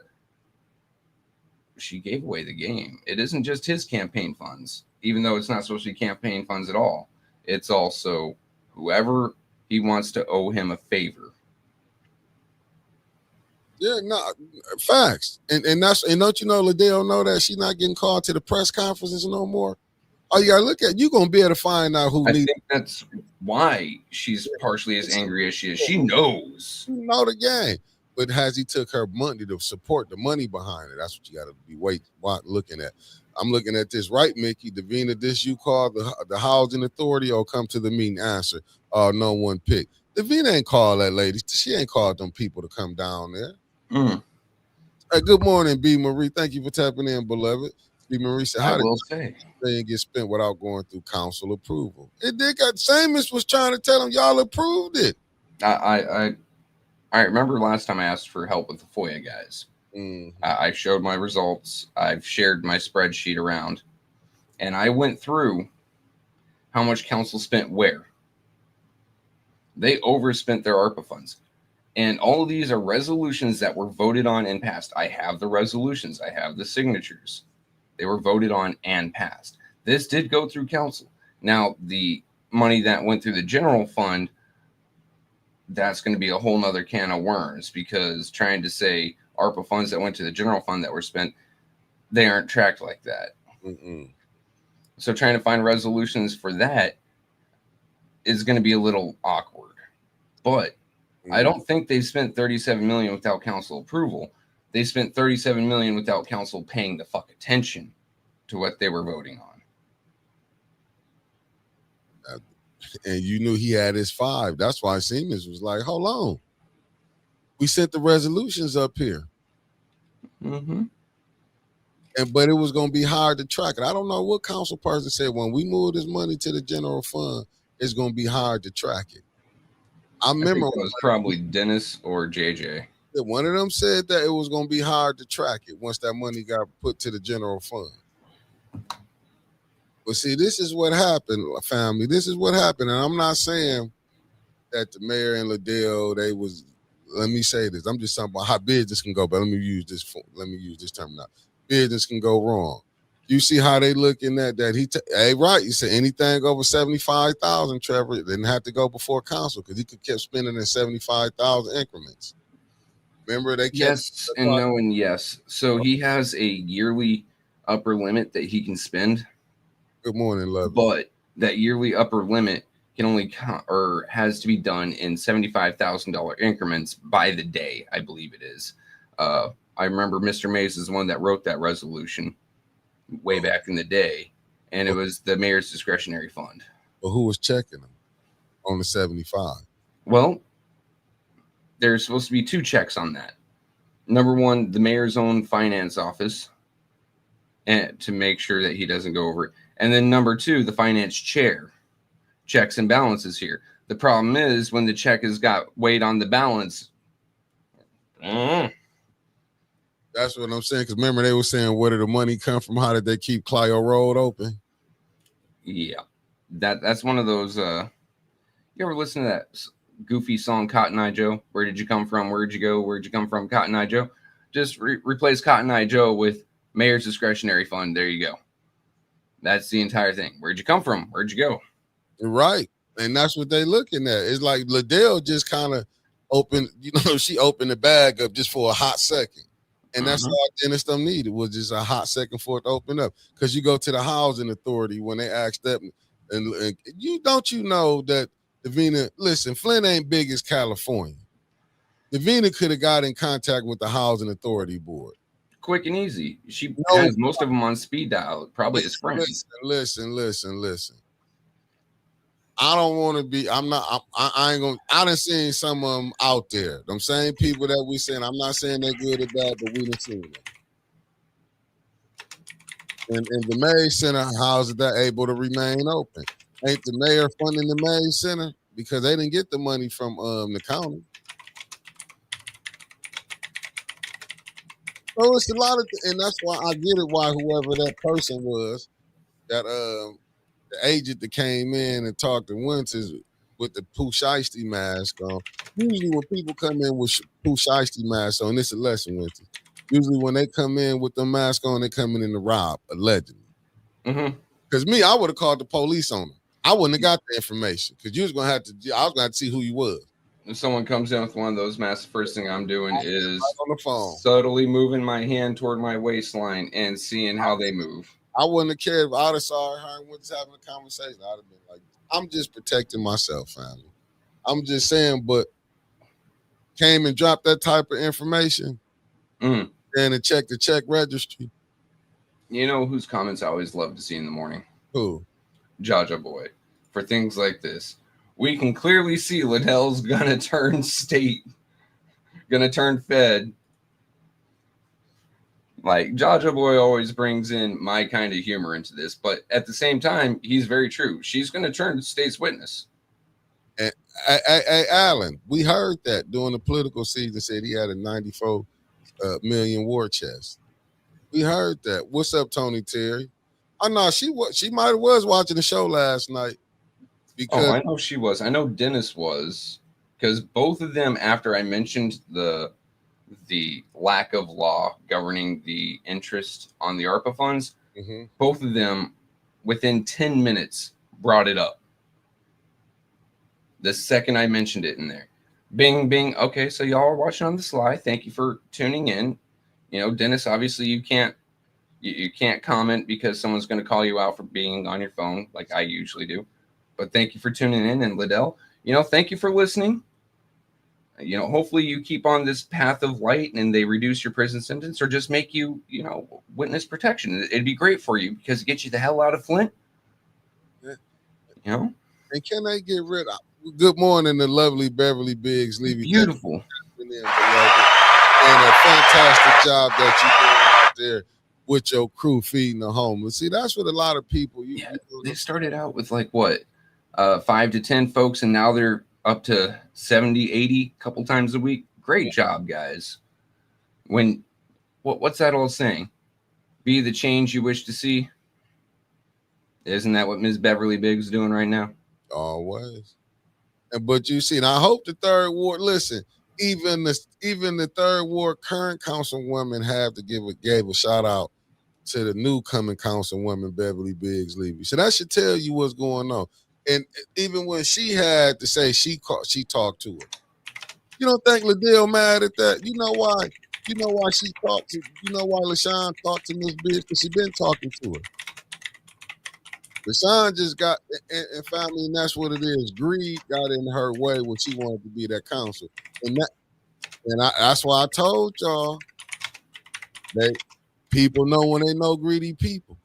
She gave away the game. It isn't just his campaign funds, even though it's not supposed to be campaign funds at all. It's also whoever he wants to owe him a favor. Yeah, no, facts. And don't you know Liddell know that she's not getting called to the press conferences no more? Oh, you gotta look at, you're gonna be able to find out who I think that's why she's partially as angry as she is. She knows. You know the game. But has he took her money to support the money behind it? That's what you gotta be looking at. I'm looking at this, right, Mickey? Davina, this you call the housing authority or come to the meeting answer? No one picked. Davina ain't called that lady. She ain't called them people to come down there. Hey, good morning, B. Marie. Thank you for tapping in, beloved. B. Marie said, how did they get spent without going through council approval? It did. Seamus was trying to tell them y'all approved it. I remember last time I asked for help with the FOIA guys. I showed my results. I've shared my spreadsheet around, and I went through how much council spent where. They overspent their ARPA funds. And all of these are resolutions that were voted on and passed. I have the resolutions. I have the signatures. They were voted on and passed. This did go through council. Now, the money that went through the general fund, that's going to be a whole nother can of worms, because trying to say ARPA funds that went to the general fund that were spent, they aren't tracked like that. So trying to find resolutions for that is going to be a little awkward. But I don't think they've spent $37 million without council approval. They spent $37 million without council paying the fuck attention to what they were voting on. And you knew he had his 5. That's why Siemens was like, hold on. We sent the resolutions up here. But it was going to be hard to track it. I don't know what council person said, when we move this money to the general fund, it's going to be hard to track it. I remember it was probably Dennis or JJ. One of them said that it was going to be hard to track it once that money got put to the general fund. But see, this is what happened, family. This is what happened. And I'm not saying that the mayor and Liddell, let me say this. I'm just talking about how business can go, but let me use this term now. Business can go wrong. You see how they looking at that? You said anything over 75,000, Trevor, it didn't have to go before council, because he could keep spending in 75,000 increments. Remember they kept yes and no and yes. So he has a yearly upper limit that he can spend. Good morning, love. But that yearly upper limit can only has to be done in $75,000 increments by the day, I believe it is. I remember Mr. Mays is the one that wrote that resolution way back in the day, and it was the mayor's discretionary fund. But who was checking them on the 75? Well, there's supposed to be 2 checks on that. Number one, the mayor's own finance office, and to make sure that he doesn't go over it. And then number 2, the finance chair, checks and balances here. The problem is when the check has got weight on the balance. That's what I'm saying. Because remember, they were saying, where did the money come from? How did they keep Clio Road open? Yeah, that's one of those. You ever listen to that goofy song Cotton Eye Joe? Where did you come from? Where'd you go? Where'd you come from? Cotton Eye Joe. Just replace Cotton Eye Joe with Mayor's Discretionary Fund. There you go. That's the entire thing. Where'd you come from? Where'd you go? Right. And that's what they looking at. It's like Liddell just kind of opened, she opened the bag up just for a hot second. And that's all Dennis them needed, was just a hot second for it to open up. Because you go to the housing authority when they asked that, and you know that Davina, listen, Flint ain't big as California. Davina could have got in contact with the housing authority board. Quick and easy. She has most of them on speed dial, probably his friends. Listen. I don't want to be, I ain't going to, I done seen some of them out there. Them same people that we saying, I'm not saying they're good or bad, but we done seen them. And the Mays Center, how is that able to remain open? Ain't the mayor funding the Mays Center? Because they didn't get the money from the county. So it's a lot of, and that's why I get it, why whoever that person was, that the agent that came in and talked to Winters with the Pooh Shiesty mask on. Usually when people come in with Pooh Shiesty masks on, this is a lesson, Winters. Usually when they come in with the mask on, they coming in to rob, allegedly. Because me, I would have called the police on them. I wouldn't have got the information because I was going to have to see who you was. If someone comes in with one of those masks, the first thing I'm doing is on the phone, subtly moving my hand toward my waistline and seeing how they move. I wouldn't have cared if I would have saw her and was having a conversation. I'd have been like, I'm just protecting myself, family. I'm just saying, but came and dropped that type of information and to check the check registry. You know whose comments I always love to see in the morning? Who? Jaja Boy. For things like this. We can clearly see Liddell's gonna turn state, gonna turn Fed. Like, Jaja Boy always brings in my kind of humor into this, but at the same time, he's very true. She's going to turn state's witness. And hey, Alan, we heard that during the political season, said he had a 94 million war chest. We heard that. What's up, Tony Terry? Oh, no, she might have was watching the show last night. Because I know she was. I know Dennis was, because both of them, after I mentioned the lack of law governing the interest on the ARPA funds, both of them within 10 minutes brought it up. The second I mentioned it in there. Bing, bing. Okay, so y'all are watching on the sly. Thank you for tuning in. You know, Dennis, obviously you can't comment because someone's going to call you out for being on your phone like I usually do. But thank you for tuning in. And Liddell, thank you for listening. Hopefully you keep on this path of light and they reduce your prison sentence or just make you, witness protection. It'd be great for you because it gets you the hell out of Flint. And can they get rid of? Good morning, the lovely Beverly Biggs. Beautiful. And a fantastic job that you doing out there with your crew feeding the homeless. See, that's what a lot of people. They started out with 5 to 10 folks, and now they're up to 70, 80 a couple times a week. Great job, guys. What's that old saying? Be the change you wish to see. Isn't that what Ms. Beverly Biggs is doing right now? Always. But you see, and I hope the third ward, listen, even the third ward current councilwoman gave a shout out to the new coming councilwoman, Beverly Biggs Levy. So that should tell you what's going on. And even when she had to say she talked to her. You don't think Liddell mad at that? You know why? You know why she talked to? You know why LaShawn talked to Miss Biggs? Because she been talking to her. LaShawn just got and family, and that's what it is. Greed got in her way when she wanted to be that counsel, that's why I told y'all that people know when they know greedy people.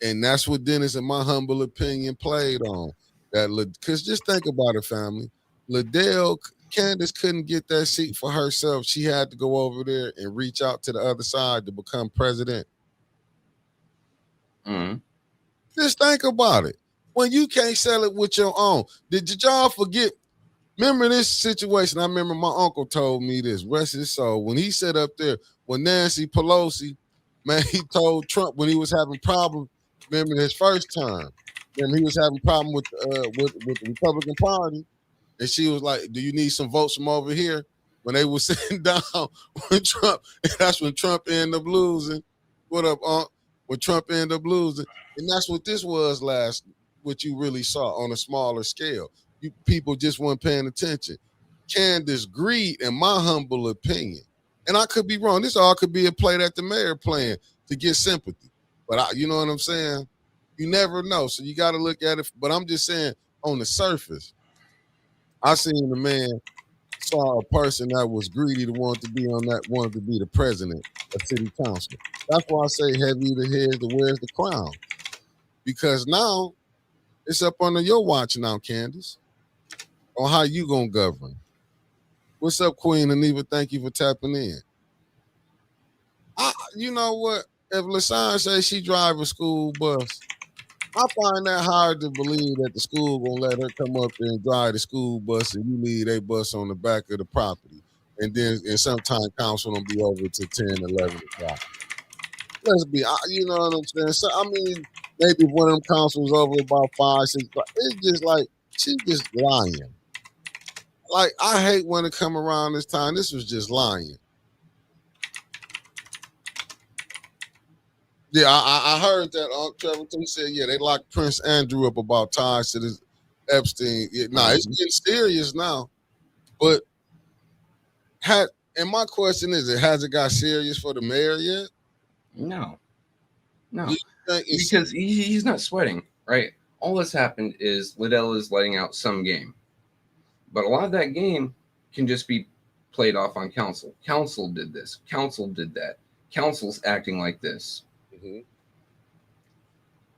And that's what Dennis, in my humble opinion, played on. Because just think about it, family. Liddell Candace couldn't get that seat for herself, she had to go over there and reach out to the other side to become president. Mm-hmm. Just think about it. When you can't sell it with your own, did y'all forget? Remember this situation? I remember my uncle told me this. Rest his soul. When he sat up there, when Nancy Pelosi, man, he told Trump when he was having problems. Remember his first term. Remember he was having problem with the Republican Party, and she was like, "Do you need some votes from over here?" When they were sitting down with Trump, and that's when Trump ended up losing. What up, Unc? When Trump ended up losing, and that's what this was what you really saw on a smaller scale. People just weren't paying attention. Candace greed, in my humble opinion, and I could be wrong. This all could be a play that the mayor playing to get sympathy. But you know what I'm saying? You never know. So you got to look at it. But I'm just saying, on the surface, I seen the man saw a person that was greedy wanted to be the president of city council. That's why I say heavy the head, the where's the crown? Because now it's up under your watch now, Candace, on how you gonna govern. What's up, Queen Aniva? Thank you for tapping in. You know what? If LaShawn says she drive a school bus, I find that hard to believe that the school gonna let her come up there and drive the school bus and you leave a bus on the back of the property. And then sometime council don't be over to 10, 11 o'clock. Let's be, you know what I'm saying? So, I mean, maybe one of them councils over about 5, 6 o'clock. It's just like, she's just lying. Like, I hate when it come around this time. This was just lying. Yeah, I heard that. Trevor he said, yeah, they locked Prince Andrew up about ties to this Epstein. Yeah, it's getting serious now. But and my question is, has it got serious for the mayor yet? No. Because he's not sweating, right? All that's happened is Liddell is letting out some game. But a lot of that game can just be played off on council. Council did this. Council did that. Council's acting like this. Mm-hmm.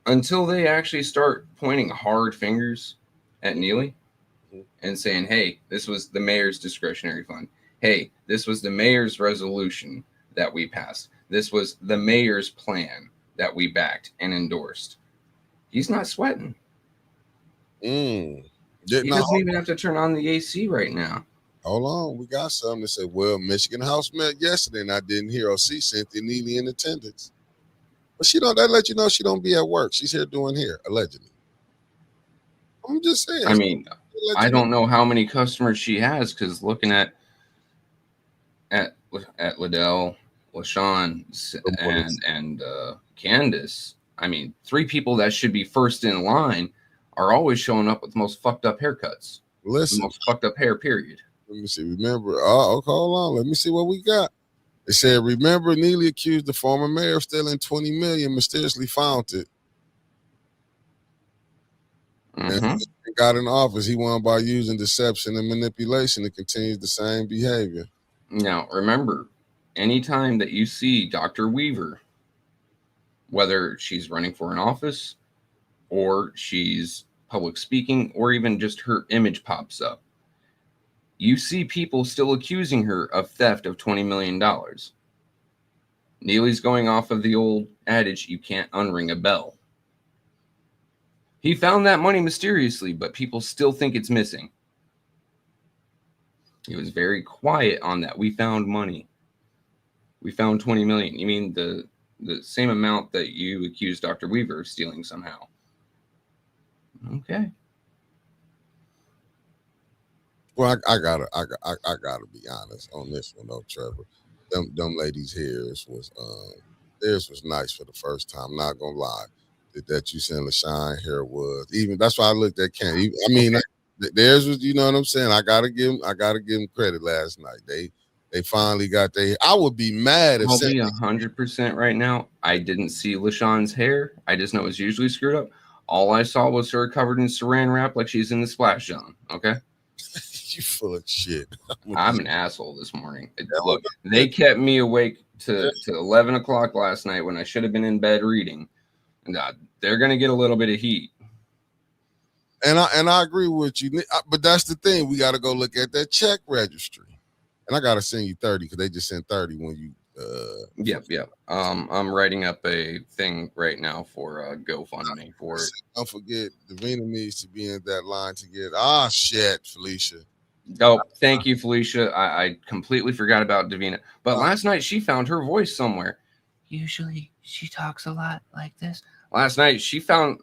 Until they actually start pointing hard fingers at Neely and saying, hey, this was the mayor's discretionary fund. Hey, this was the mayor's resolution that we passed. This was the mayor's plan that we backed and endorsed. He's not sweating. He doesn't even have to turn on the AC right now. Hold on. We got something to say. Well, Michigan House met yesterday, and I didn't hear or see Cynthia Neely in attendance. But that let you know she don't be at work. She's here doing hair, allegedly. I'm just saying. I mean, I don't know how many customers she has, because looking at Liddell, LaShawn, and Candace, I mean, 3 people that should be first in line are always showing up with the most fucked up haircuts. Listen. The most fucked up hair, period. Let me see. Remember, hold on. Let me see what we got. It said, remember, Neely accused the former mayor of stealing $20 million, mysteriously found it. Mm-hmm. And he got in office. He won by using deception and manipulation to continue the same behavior. Now, remember, anytime that you see Dr. Weaver, whether she's running for an office or she's public speaking or even just her image pops up, you see people still accusing her of theft of $20 million. Neely's going off of the old adage, you can't unring a bell. He found that money mysteriously, but people still think it's missing. He was very quiet on that. We found money. We found $20 million. You mean the same amount that you accused Dr. Weaver of stealing somehow? Okay. Well, I gotta be honest on this one though, Trevor. Them ladies' hairs was nice for the first time. Not gonna lie, that you saying LaShawn hair was even. That's why I looked at Ken. I mean, theirs was. You know what I'm saying? I gotta give them credit. Last night they finally got their. I would be mad if. I'll be 100% right now. I didn't see LaShawn's hair. I just know it's usually screwed up. All I saw was her covered in saran wrap like she's in the splash zone. Okay. You full of shit. I'm an asshole this morning. Look, they kept me awake to 11 o'clock last night when I should have been in bed reading. And they're going to get a little bit of heat. And I agree with you, but that's the thing. We got to go look at that check registry, and I got to send you 30 because they just sent 30 when you. Yep. I'm writing up a thing right now for GoFundMe for it. Don't forget, Davina needs to be in that line to get. Shit, Felicia. Oh, thank you, Felicia. I completely forgot about Davina. But last night she found her voice somewhere. Usually she talks a lot like this. Last night she found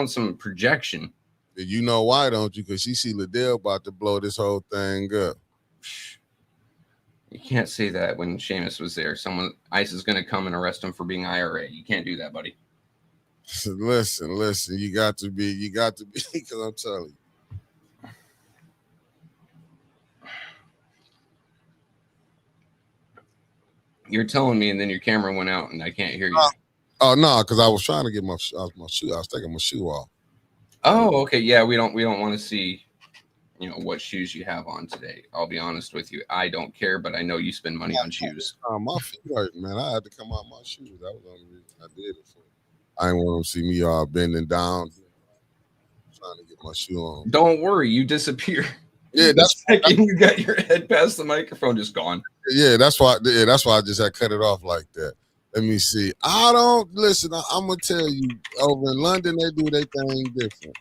some projection. You know why, don't you? Because she see Liddell about to blow this whole thing up. You can't say that when Seamus was there. ICE is going to come and arrest him for being IRA. You can't do that, buddy. Listen. You got to be, because I'm telling you. You're telling me, and then your camera went out, and I can't hear you. Oh no, because I was trying to get my shoe. I was taking my shoe off. Oh, okay. Yeah, we don't want to see, what shoes you have on today. I'll be honest with you. I don't care, but I know you spend money on shoes. My feet hurt, man. I had to come out my shoes. That was the only reason I did it for. I didn't want them to see me all bending down, trying to get my shoe on. Don't worry, you disappear. Yeah, that's you got your head past the microphone, just gone. Yeah, that's why I just had cut it off like that. Let me see. I don't listen. I'm gonna tell you, over in London they do their thing different.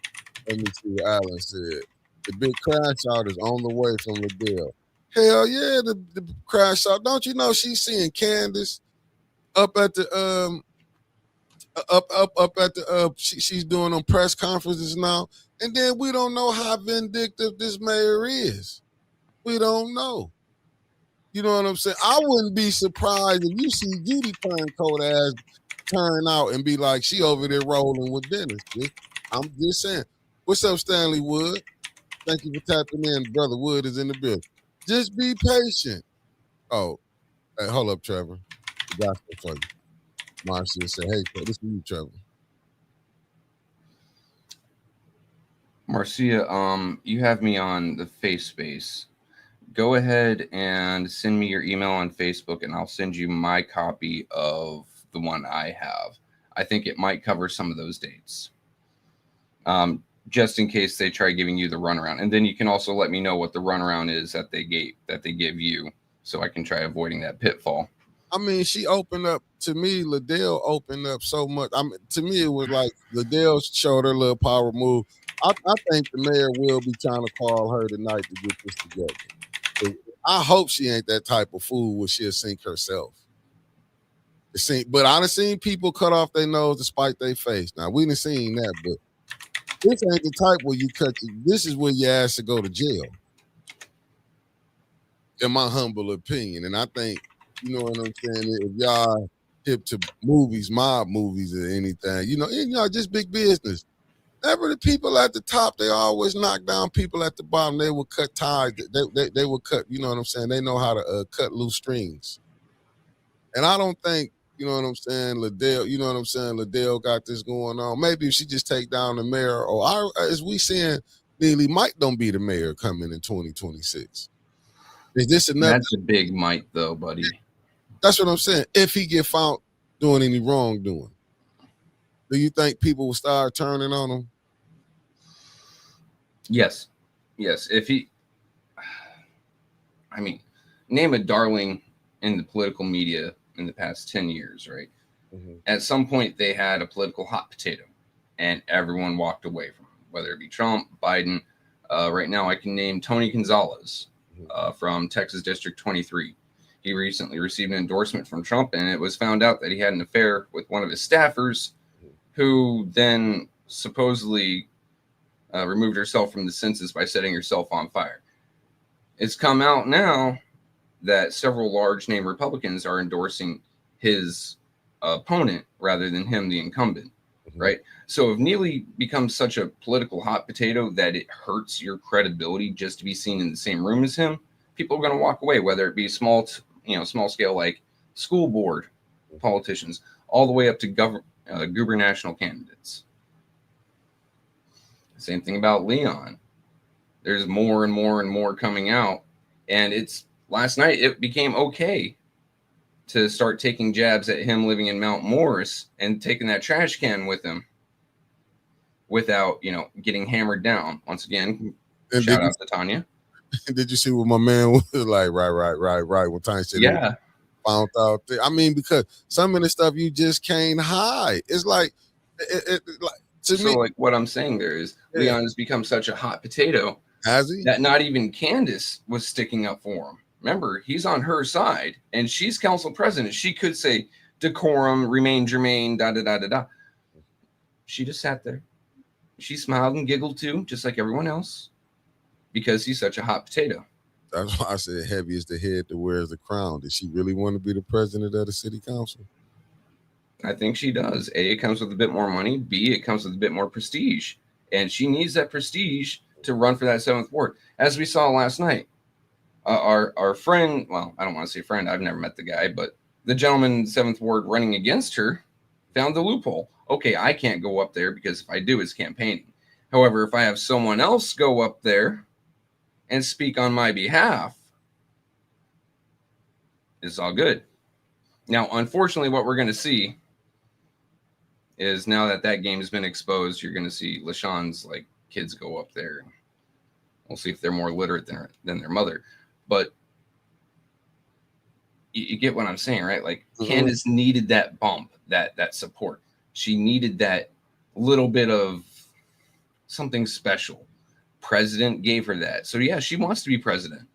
Let me see what Alan said. The big crash out is on the way from Liddell. Hell yeah, the crash out. Don't you know she's seeing Candace up at the she's doing them press conferences now, and then we don't know how vindictive this mayor is. We don't know. You know what I'm saying? I wouldn't be surprised if you see Judy Turncoat ass turn out and be like, she over there rolling with Dennis. I'm just saying. What's up, Stanley Wood? Thank you for tapping in. Brother Wood is in the building. Just be patient. Oh, hey, hold up, Trevor. I got something for you. Marcia said, hey, this is you, Trevor. Marcia, you have me on the face space. Go ahead and send me your email on Facebook, and I'll send you my copy of the one I have. I think it might cover some of those dates, just in case they try giving you the runaround. And then you can also let me know what the runaround is that they give you, so I can try avoiding that pitfall. I mean, she opened up to me. Liddell opened up so much. To me, it was like Liddell showed her little power move. I think the mayor will be trying to call her tonight to get this together. I hope she ain't that type of fool where she'll sink herself. But I done seen people cut off their nose to spite their face. Now, we done seen that, but this ain't the type where you cut. This is where you ask to go to jail, in my humble opinion. And I think, you know what I'm saying, if y'all hip to movies, mob movies or anything, just big business. Never the people at the top, they always knock down people at the bottom. They will cut ties. They will cut, you know what I'm saying? They know how to cut loose strings. And I don't think, you know what I'm saying, Liddell got this going on. Maybe if she just take down the mayor, or as we saying, Neely, Mike don't be the mayor coming in 2026. Is this enough? That's a big Mike, though, buddy. That's what I'm saying. If he get found doing any wrongdoing, do you think people will start turning on him? Yes. If he, name a darling in the political media in the past 10 years, right? Mm-hmm. At some point, they had a political hot potato, and everyone walked away from him, whether it be Trump, Biden. Right now, I can name Tony Gonzalez from Texas District 23. He recently received an endorsement from Trump, and it was found out that he had an affair with one of his staffers, who then supposedly removed herself from the census by setting herself on fire. It's come out now that several large name Republicans are endorsing his opponent rather than him, the incumbent, right? So if Neely becomes such a political hot potato that it hurts your credibility just to be seen in the same room as him, people are going to walk away, whether it be small scale like school board politicians, all the way up to gubernatorial candidates. Same thing about Leon. There's more and more and more coming out, and last night it became okay to start taking jabs at him living in Mount Morris and taking that trash can with him. without, getting hammered down. Once again, And shout out to Tanya. did you see what my man was like? Right. When Tanya said, Yeah. found out. I mean, because some of the stuff you just can't hide. It's like, like to me. Like what I'm saying there is, Leon has become such a hot potato. Has he? That not even Candace was sticking up for him. Remember, he's on her side, and she's council president. She could say decorum, remain germane, da da da da da. She just sat there. She smiled and giggled too, just like everyone else, because he's such a hot potato. That's why I said heavy is the head that wears the crown. Did she really want to be the president of the city council? I think she does. A, it comes with a bit more money. B, it comes with a bit more prestige. And she needs that prestige to run for that 7th ward. As we saw last night, our friend, well, I don't want to say friend, I've never met the guy, but the gentleman 7th ward running against her found the loophole. Okay, I can't go up there because if I do, it's campaigning. However, if I have someone else go up there and speak on my behalf, it's all good. Now, unfortunately, what we're going to see is now that game has been exposed, you're going to see LaShawn's like kids go up there. We'll see if they're more literate than their mother. But you get what I'm saying, right? Like Candace needed that bump, that support. She needed that little bit of something special. President gave her that. So yeah, she wants to be president.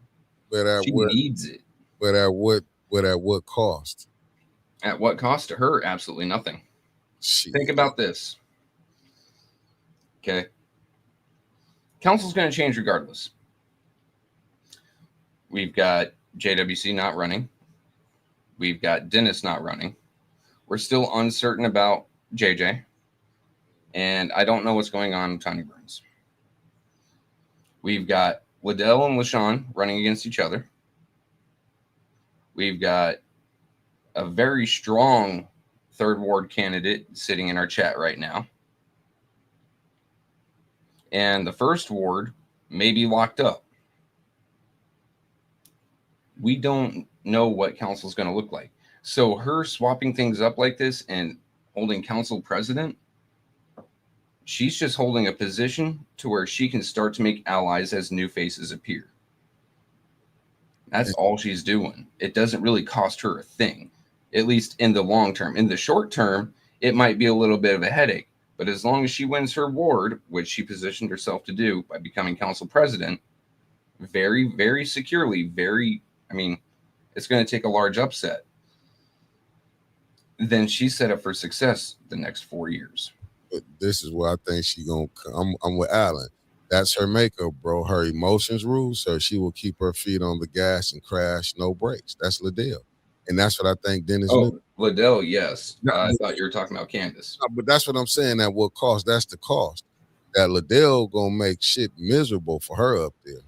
But she needs it. But at what cost? At what cost to her? Absolutely nothing. Think about this. Okay. Council's going to change regardless. We've got JWC not running. We've got Dennis not running. We're still uncertain about JJ. And I don't know what's going on with Tony Burns. We've got Liddell and LaShawn running against each other. We've got a very strong 3rd ward candidate sitting in our chat right now. And the 1st ward may be locked up. We don't know what council is going to look like. So her swapping things up like this and holding council president, she's just holding a position to where she can start to make allies as new faces appear. That's all she's doing. It doesn't really cost her a thing, at least in the long term. In the short term, it might be a little bit of a headache. But as long as she wins her ward, which she positioned herself to do by becoming council president, very, very securely, it's going to take a large upset. Then she's set up for success the next 4 years. But this is where I think she going to I'm with Alan. That's her makeup, bro. Her emotions rule, so she will keep her feet on the gas and crash, no brakes. That's Liddell. And that's what I think Dennis knew. Liddell, yes. I thought you were talking about Candace. But that's what I'm saying, at what cost? That's the cost. That Liddell going to make shit miserable for her up there.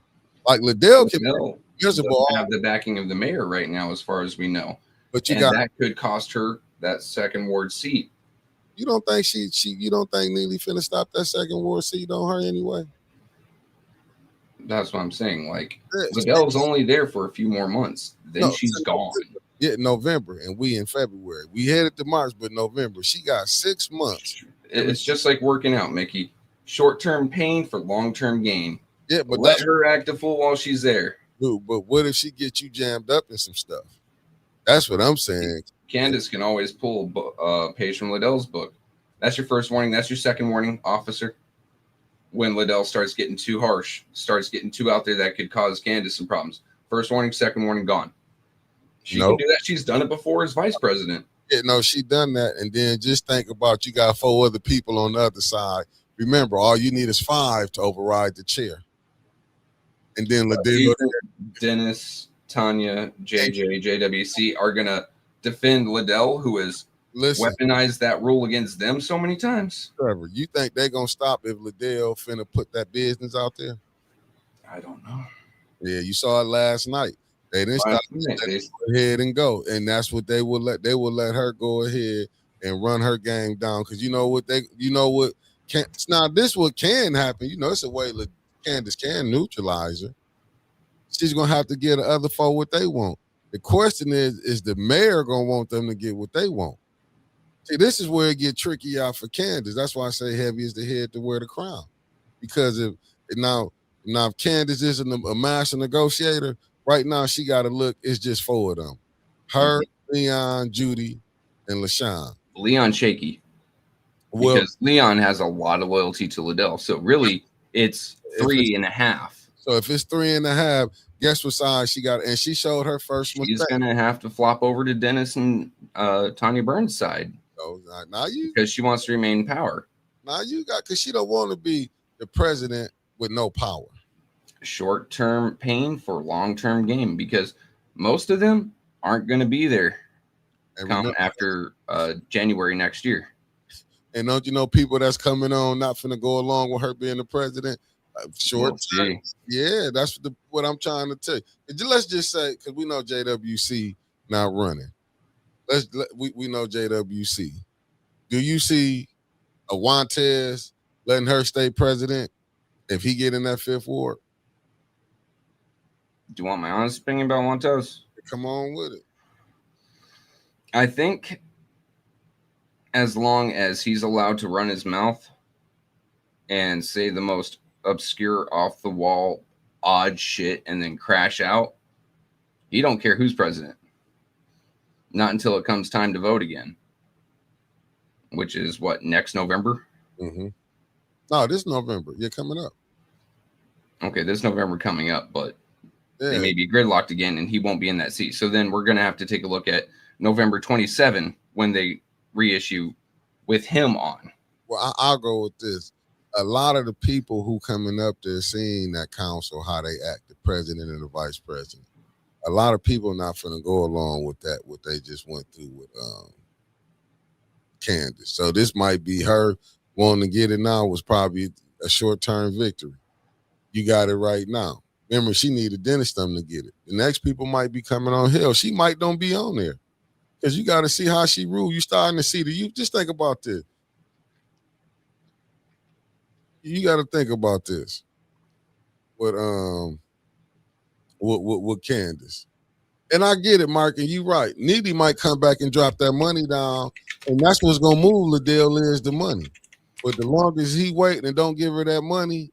Like Liddell can be miserable. Have the backing of the mayor right now, as far as we know. But that could cost her that 2nd ward seat. You don't think you don't think Neely finna stop that 2nd ward seat on her anyway? That's what I'm saying. Like, Liddell's only there for a few more months. Then she's gone. Yeah, November, and we in February. We headed to March, but November. She got 6 months. It's just like working out, Mickey. Short-term pain for long-term gain. Yeah, but let her act a fool while she's there. Dude, but what if she gets you jammed up in some stuff? That's what I'm saying. Candace can always pull a page from Liddell's book. That's your first warning. That's your second warning, officer. When Liddell starts getting too harsh, starts getting too out there, that could cause Candace some problems. First warning, second warning, gone. She can do that. She's done it before as vice president. Yeah, no, she done that. And then just think about, you got 4 other people on the other side. Remember, all you need is 5 to override the chair. And then Liddell, Dennis, Tanya, JJ, JWC are going to defend Liddell, who has weaponized that rule against them so many times. Trevor, you think they're going to stop if Liddell finna put that business out there? I don't know. Yeah, you saw it last night. They didn't stop. They go ahead and go, and that's what they will let. They will let her go ahead and run her game down, because now this what can happen. It's a way Candace can neutralize her. She's gonna have to get the other 4 what they want. The question is the mayor gonna want them to get what they want? See, this is where it get tricky out for Candace. That's why I say heavy is the head to wear the crown. Because if now if Candace isn't a master negotiator, right now she got to look. It's just four of them: her, Leon, Judy, and LaShawn. Leon shaky Well, because Leon has a lot of loyalty to Liddell. So really, it's 3.5. So if it's 3.5, guess what side she got? And she showed her first She's mistake. gonna have to flop over to Dennis and Tanya Burns' side. So now you, because she wants to remain in power. Now you got, because she don't want to be the president with no power. Short-term pain for long-term gain, because most of them aren't going to be there come after January next year. And don't you know people that's coming on not finna go along with her being the president? Short term. Yeah, that's what I'm trying to tell you. Let's just say, because we know JWC not running. We know JWC. Do you see a Juantez letting her stay president if he get in that fifth ward? Do you want my honest opinion about Juantez? Come on with it. I think as long as he's allowed to run his mouth and say the most obscure, off-the-wall, odd shit and then crash out, he don't care who's president. Not until it comes time to vote again. Which is what, next November? Mm-hmm. No, this November. You're coming up. Okay, this November coming up, but they may be gridlocked again and he won't be in that seat. So then we're going to have to take a look at November 27 when they reissue with him on. Well, I'll go with this. A lot of the people who coming up there seeing that council, how they act, the president and the vice president, a lot of people not going to go along with that, what they just went through with Candace. So this might be her wanting to get it now was probably a short-term victory. You got it right now. Remember, she needed Dennis to get it. The next people might be coming on hill. She might don't be on there because you got to see how she rule. You starting to see you just think about this. You got to think about this with Candace. And I get it, Mark, and you right. Needy might come back and drop that money down, and that's what's gonna move Liddell is the money. But the longest he wait and don't give her that money,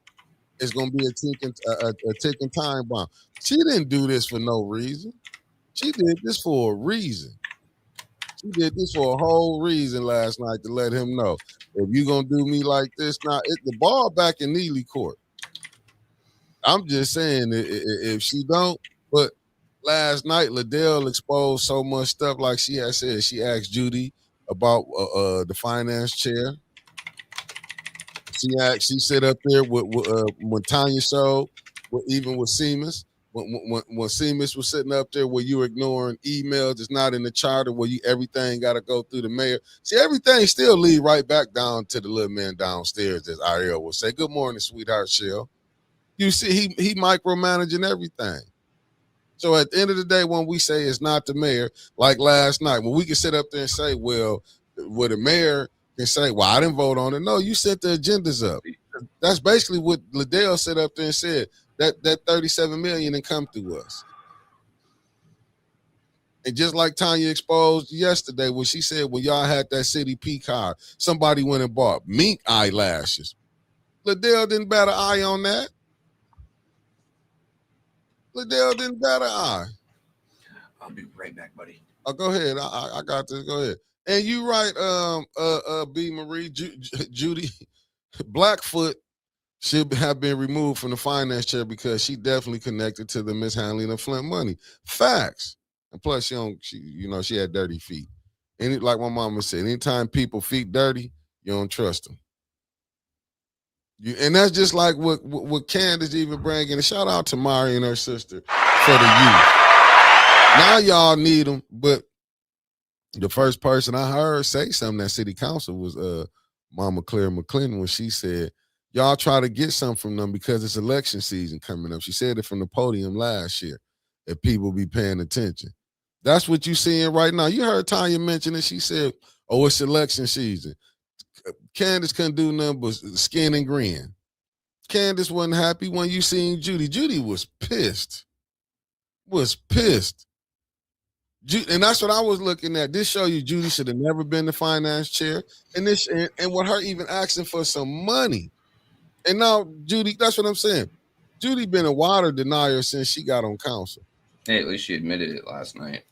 it's gonna be a ticking time bomb. She didn't do this for no reason. She did this for a reason. She did this for a whole reason last night to let him know, if you gonna do me like this, now the ball back in Neely court. I'm just saying, if she don't, but last night, Liddell exposed so much stuff. Like she had said, she asked Judy about the finance chair. She sat up there when Tanya showed, even with Seamus. When Seamus was sitting up there, where you were ignoring emails, it's not in the charter, where everything got to go through the mayor. See, everything still lead right back down to the little man downstairs, as Ariel will say. Good morning, sweetheart, Shell. You see, he micromanaging everything. So at the end of the day, when we say it's not the mayor, like last night, when we can sit up there and say, well, where the mayor can say, well, I didn't vote on it. No, you set the agendas up. That's basically what Liddell set up there and said, that $37 million didn't come through us. And just like Tanya exposed yesterday, when she said, well, y'all had that City P card, somebody went and bought mink eyelashes. Liddell didn't bat an eye on that. Liddell didn't bat an eye. I'll be right back, buddy. Oh, go ahead. I got this. Go ahead. And you right, B. Marie, Judy Blackfoot should have been removed from the finance chair because she definitely connected to the mishandling of Flint money. Facts. And plus, she had dirty feet. And like my mama said, anytime people feet dirty, you don't trust them. And that's just like what Candace even bringing. And shout out to Mari and her sister for the youth. Now y'all need them, but the first person I heard say something at City Council was Mama Claire McClendon, when she said, y'all try to get something from them because it's election season coming up. She said it from the podium last year, if people be paying attention. That's what you seeing right now. You heard Tanya mention it. She said, oh, it's election season. Candace couldn't do nothing but skin and grin. Candace wasn't happy when you seen Judy. Judy was pissed. And that's what I was looking at. This show you Judy should have never been the finance chair, and this and with her even asking for some money. And now Judy, that's what I'm saying. Judy been a water denier since she got on council. Hey, at least she admitted it last night.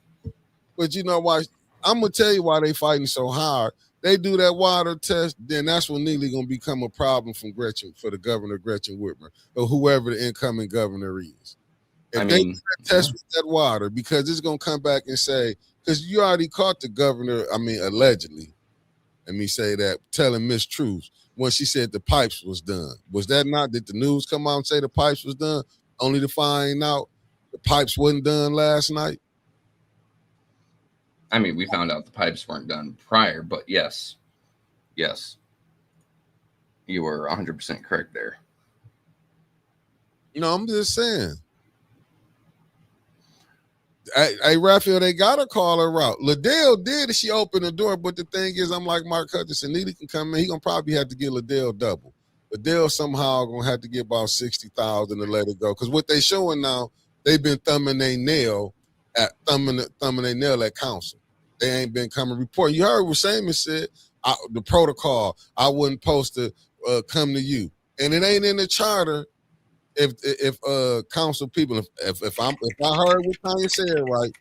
But you know why? I'm gonna tell you why they fighting so hard. They do that water test, then that's when Neely gonna become a problem from Gretchen for the governor Gretchen Whitmer or whoever the incoming governor is. If they do that test with that water, because it's gonna come back and say, because you already caught the governor. I mean, allegedly, let me say that, telling mistruths when she said the pipes was done. Was that not? Did the news come out and say the pipes was done? Only to find out the pipes wasn't done last night. I mean, we found out the pipes weren't done prior, but yes, you were 100% correct there. You know, I'm just saying. Hey, Raphael, they gotta call her out. Liddell did, she opened the door, but the thing is, I'm like Mark Hutchinson. Neely can come in. He gonna probably have to get Liddell double. Liddell somehow gonna have to get about 60,000 to let it go. Because what they showing now, they've been thumbing their nail at council. They ain't been coming report. You heard what Seamus said. The protocol. I wasn't supposed to come to you, and it ain't in the charter. If council people, if I heard what Tanya said right,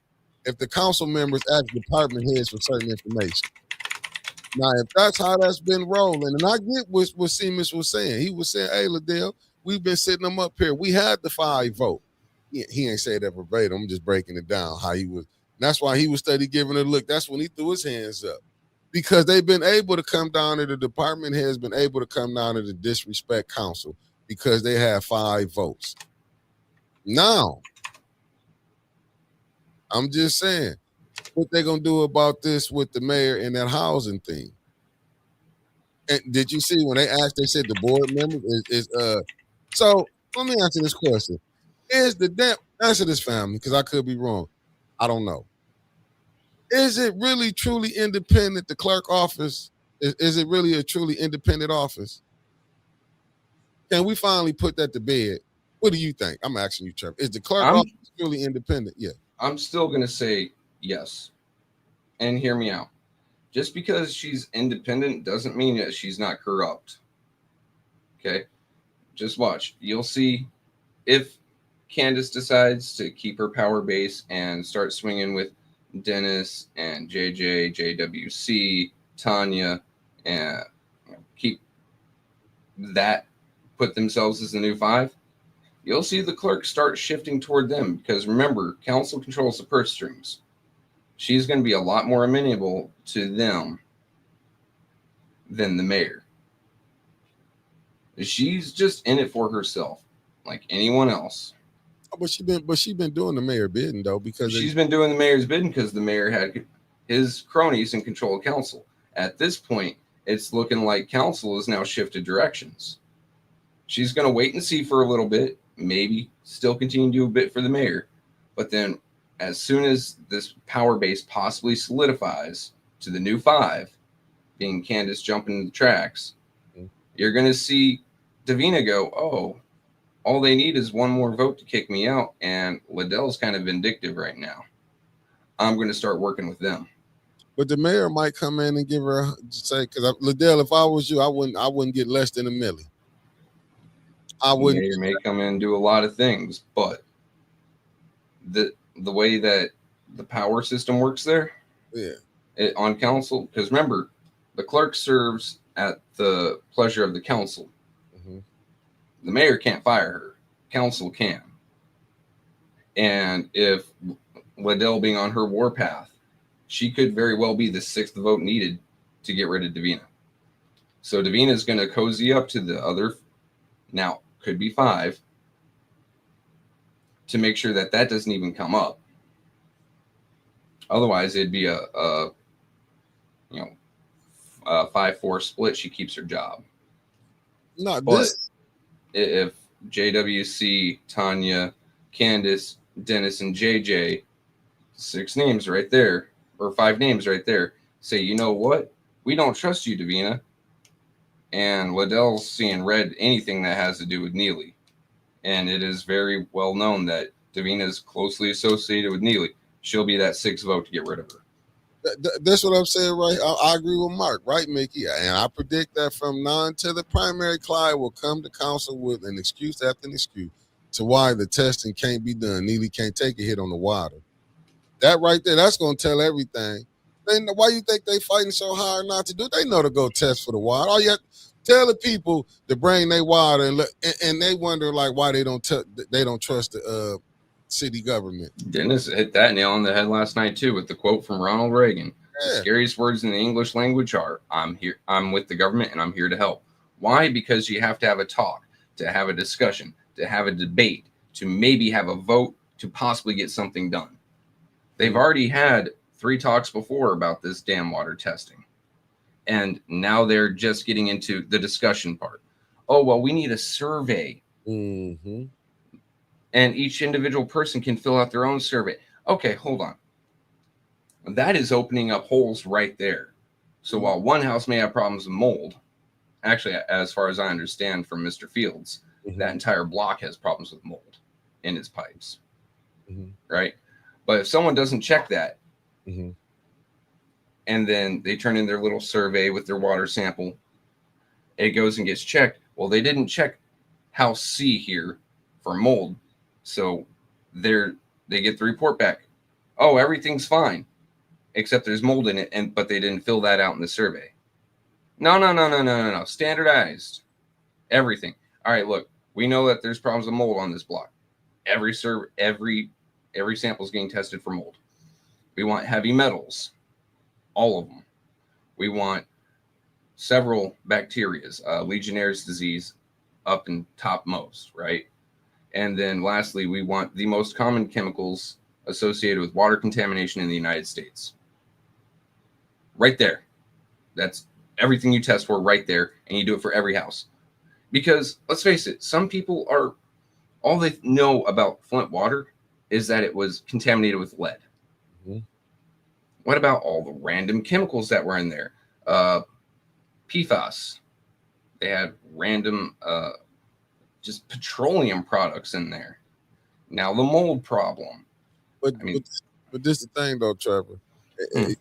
if the council members ask department heads for certain information. Now, if that's how that's been rolling, and I get what Seamus was saying. He was saying, "Hey, Liddell, we've been sitting them up here. We had the 5 vote." He ain't say that verbatim. I'm just breaking it down how he was. That's why he was steady giving a look. That's when he threw his hands up. Because they've been able to come down to the department heads, been able to come down to the disrespect council because they have 5 votes. Now, I'm just saying, what they going to do about this with the mayor and that housing thing? And did you see when they asked, they said the board member is so let me answer this question. Answer this, family, because I could be wrong. I don't know. Is it really truly independent, the clerk office? Is it really a truly independent office? Can we finally put that to bed? What do you think? I'm asking you, Trevor. Is the clerk office truly independent? Yeah. I'm still going to say yes. And hear me out. Just because she's independent doesn't mean that she's not corrupt. Okay? Just watch. You'll see if Candace decides to keep her power base and start swinging with Dennis and JJ, JWC, Tanya, and keep that, put themselves as the new 5, you'll see the clerks start shifting toward them because remember, council controls the purse strings. She's going to be a lot more amenable to them than the mayor. She's just in it for herself, like anyone else. But she been doing the mayor bidding though, because she's been doing the mayor's bidding because the mayor had his cronies in control of council. At this point, it's looking like council has now shifted directions. She's going to wait and see for a little bit, maybe still continue to do a bit for the mayor, but then as soon as this power base possibly solidifies to the new 5, being Candace jumping the tracks, you're going to see Davina go, oh, all they need is one more vote to kick me out, and Liddell's kind of vindictive right now. I'm going to start working with them. But the mayor might come in and give her say, because Liddell, if I was you, I wouldn't get less than $1 million. I wouldn't. The mayor may come in and do a lot of things, but the way that the power system works there, on council, because remember, the clerk serves at the pleasure of the council. The mayor can't fire her. Council can. And if Liddell being on her warpath, she could very well be the 6th vote needed to get rid of Davina. So Davina is going to cozy up to the other, now could be 5, to make sure that that doesn't even come up. Otherwise, it'd be a 5-4 split. She keeps her job. Not but this. If JWC, Tanya, Candace, Dennis, and JJ, 6 names right there, or 5 names right there, say, you know what? We don't trust you, Davina. And Liddell's seeing red anything that has to do with Neely. And it is very well known that Davina is closely associated with Neely. she'll be that 6th vote to get rid of her. That's what I'm saying, right? I agree with Mark, right, Mickey? And I predict that from now until the primary, Clyde will come to council with an excuse after an excuse to why the testing can't be done. Neely can't take a hit on the water. That right there, that's going to tell everything. Then why you think they fighting so hard not to do it? They know to go test for the water. All you have to tell the people to bring their water, and they wonder like why they don't trust the city government. Dennis hit that nail on the head last night too with the quote from Ronald Reagan. The Yeah. scariest words in the English language are I'm with the government and I'm here to help. Why? Because you have to have a talk, to have a discussion, to have a debate, to maybe have a vote, to possibly get something done. They've already had 3 talks before about this dam water testing. And now they're just getting into the discussion part. Oh, well, we need a survey. Mm-hmm. And each individual person can fill out their own survey. Okay, hold on. That is opening up holes right there. So while one house may have problems with mold, actually, as far as I understand from Mr. Fields, that entire block has problems with mold in its pipes. Right? But if someone doesn't check that, and then they turn in their little survey with their water sample, it goes and gets checked. Well, they didn't check house C here for mold. So they get the report back. Oh, everything's fine, except there's mold in it, but they didn't fill that out in the survey. No. Standardized. Everything. All right, look, we know that there's problems with mold on this block. Every sample is getting tested for mold. We want heavy metals, all of them. We want several bacterias, Legionnaire's disease up and topmost, right? And then lastly, we want the most common chemicals associated with water contamination in the United States. Right there. That's everything you test for right there, and you do it for every house. Because let's face it, some people all they know about Flint water is that it was contaminated with lead. What about all the random chemicals that were in there? PFAS. They had random just petroleum products in there. Now the mold problem. But this is the thing though, Trevor. And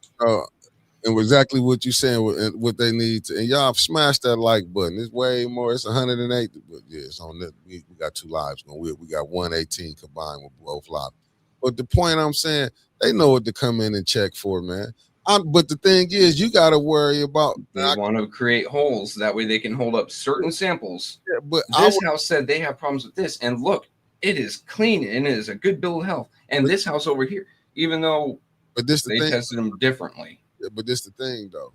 exactly what you're saying, what they need to, and y'all smash that like button. It's way more. It's 108. But yeah, it's on that. We got 2 lives going. We got 118 combined with both lives. But the point I'm saying, they know what to come in and check for, man. But the thing is, you got to worry about. They want to create holes that way they can hold up certain samples. Yeah, but this house said they have problems with this, and look, it is clean and it is a good bill of health. And this house over here, even though they tested them differently. Yeah, but this the thing though.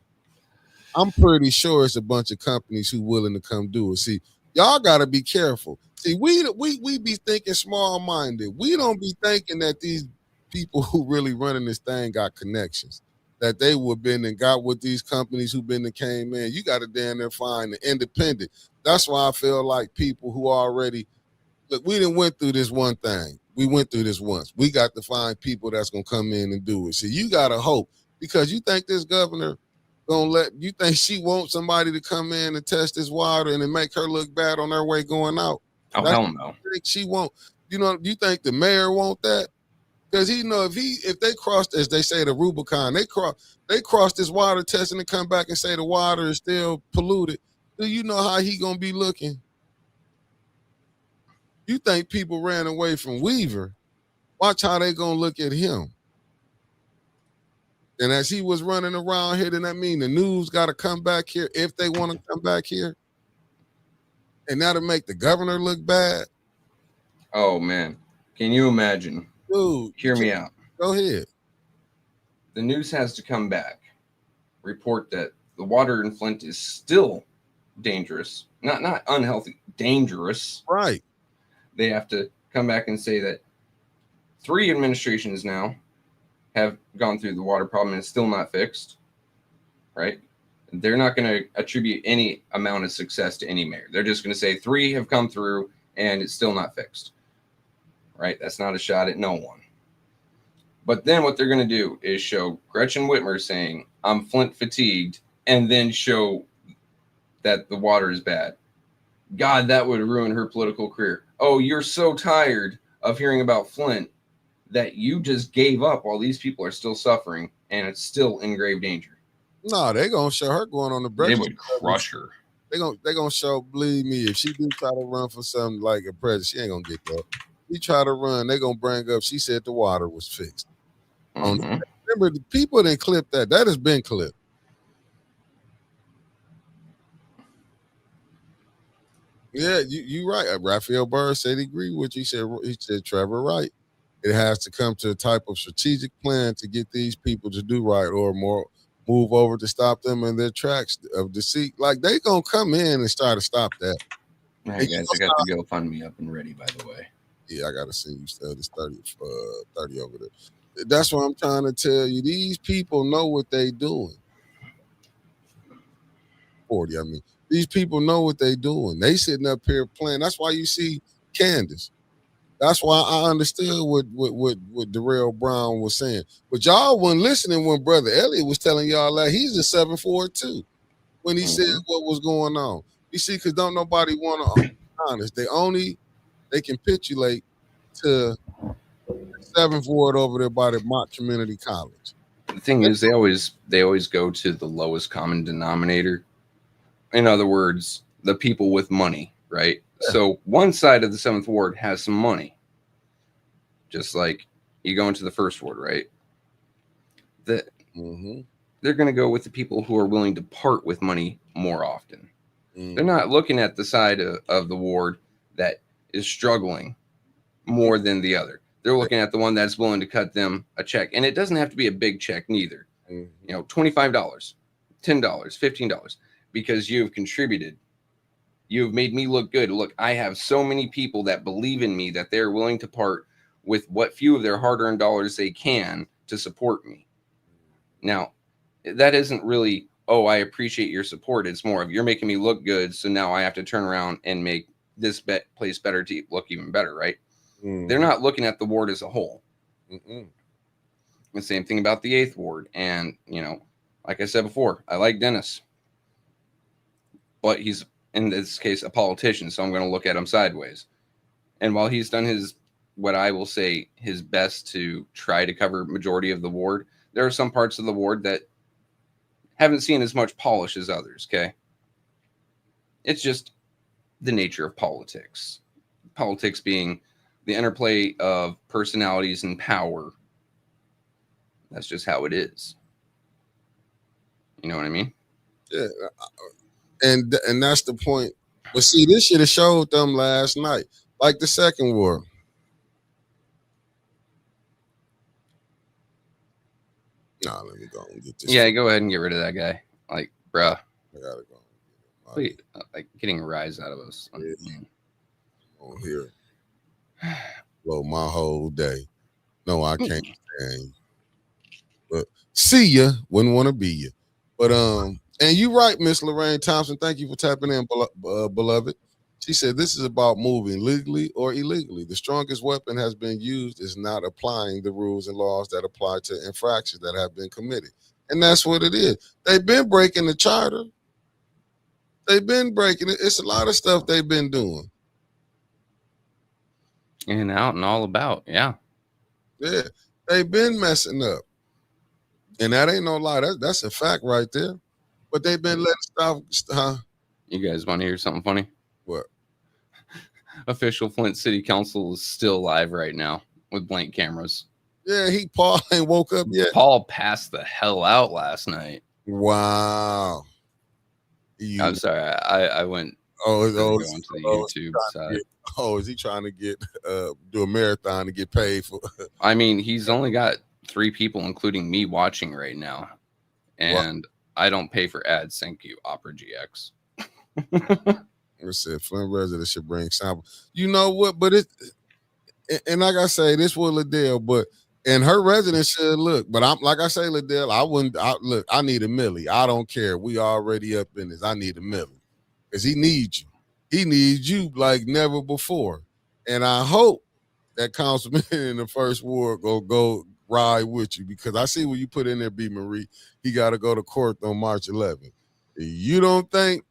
I'm pretty sure it's a bunch of companies who willing to come do it. See, y'all got to be careful. See, we be thinking small-minded. We don't be thinking that these people who really running this thing got connections, that they would been and got with these companies who been and came in. You got to damn near find the independent. That's why I feel like people who already look. We done went through this one thing. We went through this once. We got to find people that's gonna come in and do it. See, you gotta hope. Because you think this governor you think she wants somebody to come in and test this water and then make her look bad on her way going out? Oh, hell no. She won't. You think the mayor want that? Because he know if they crossed, as they say, the Rubicon, they cross this water test and they come back and say the water is still polluted. Do you know how he gonna be looking? You think people ran away from Weaver? Watch how they gonna look at him. And as he was running around here, then that mean the news got to come back here if they want to come back here. And that'll make the governor look bad. Oh, man. Can you imagine? Dude. Hear me out. Go ahead. The news has to come back, report that the water in Flint is still dangerous. Not unhealthy, dangerous. Right. They have to come back and say that 3 administrations now have gone through the water problem and it's still not fixed, right? They're not going to attribute any amount of success to any mayor. They're just going to say 3 have come through and it's still not fixed, right? That's not a shot at no one. But then what they're going to do is show Gretchen Whitmer saying, I'm Flint fatigued, and then show that the water is bad. God, that would ruin her political career. Oh, you're so tired of hearing about Flint that you just gave up while these people are still suffering and it's still in grave danger. No, they gonna show her going on the They breakfast. would crush her. They gonna show. Believe me, if she do try to run for something like a president, she ain't gonna get that. She try to run, they gonna bring up. She said the water was fixed. Remember, the people didn't clip that. That has been clipped. Yeah, you right. Raphael Burr said he agreed with you. He said Trevor right. It has to come to a type of strategic plan to get these people to do right, or more move over to stop them in their tracks of deceit. Like they gonna come in and try to stop that. All right, guys, I got the GoFundMe up and ready, by the way. Yeah, I gotta see you still this 30 over there. That's what I'm trying to tell you. These people know what they doing. 40, I mean. These people know what they doing. They sitting up here playing. That's why you see Candace. That's why I understood what Darrell Brown was saying. But y'all wasn't listening when Brother Elliott was telling y'all that he's a 7-4 too. When he said what was going on. You see, because don't nobody want to be honest. They capitulate to 7-4 over there by the Mott Community College. The thing is, they always go to the lowest common denominator. In other words, the people with money, right? Yeah. So one side of the 7th Ward has some money. Just like you go into the 1st Ward, right? They're going to go with the people who are willing to part with money more often. They're not looking at the side of the ward that is struggling more than the other. They're looking at the one that's willing to cut them a check. And it doesn't have to be a big check neither. You know, $25, $10, $15. Because you've contributed. You've made me look good. Look, I have so many people that believe in me that they're willing to part with what few of their hard-earned dollars they can to support me. Now, that isn't really, oh, I appreciate your support. It's more of you're making me look good, so now I have to turn around and make this place better to look even better, right? They're not looking at the ward as a whole. The same thing about the 8th Ward. And, you know, like I said before, I like Dennis. But he's, in this case, a politician, so I'm going to look at him sideways. And while he's done what I will say, his best to try to cover majority of the ward, there are some parts of the ward that haven't seen as much polish as others, okay? It's just the nature of politics. Politics being the interplay of personalities and power. That's just how it is. You know what I mean? Yeah. And that's the point. But see, this should have showed them last night, like the 2nd Ward. Nah, let me go and get this. Yeah, go ahead and get rid of that guy. Like, bruh. I gotta go. Wait, like getting a rise out of us. On here. Blow my whole day. No, I can't stand you. But see ya. Wouldn't want to be you. But and you right, Miss Lorraine Thompson. Thank you for tapping in, beloved. She said this is about moving legally or illegally. The strongest weapon has been used is not applying the rules and laws that apply to infractions that have been committed. And that's what it is. They've been breaking the charter. They've been breaking it. It's a lot of stuff they've been doing. In and out and all about, yeah. Yeah, they've been messing up. And that ain't no lie. That's a fact right there. But they've been letting stuff, huh? You guys want to hear something funny? What? Official Flint City Council is still live right now with blank cameras. Yeah, Paul ain't woke up yet. Paul passed the hell out last night. Wow. I'm sorry. I went going to the YouTube side. Is he trying to get do a marathon to get paid for? I mean, he's only got 3 people, including me, watching right now. And I don't pay for ads. Thank you, Opera GX. I said Flint residents should bring sample. You know what? But and like I say, this was Liddell, but and her residents should look. But I'm like I say, Liddell, I need a millie. I don't care. We already up in this. I need a millie. Because he needs you. He needs you like never before. And I hope that councilman in the 1st Ward go ride with you, because I see what you put in there, B. Marie. He got to go to court on March 11th. You don't think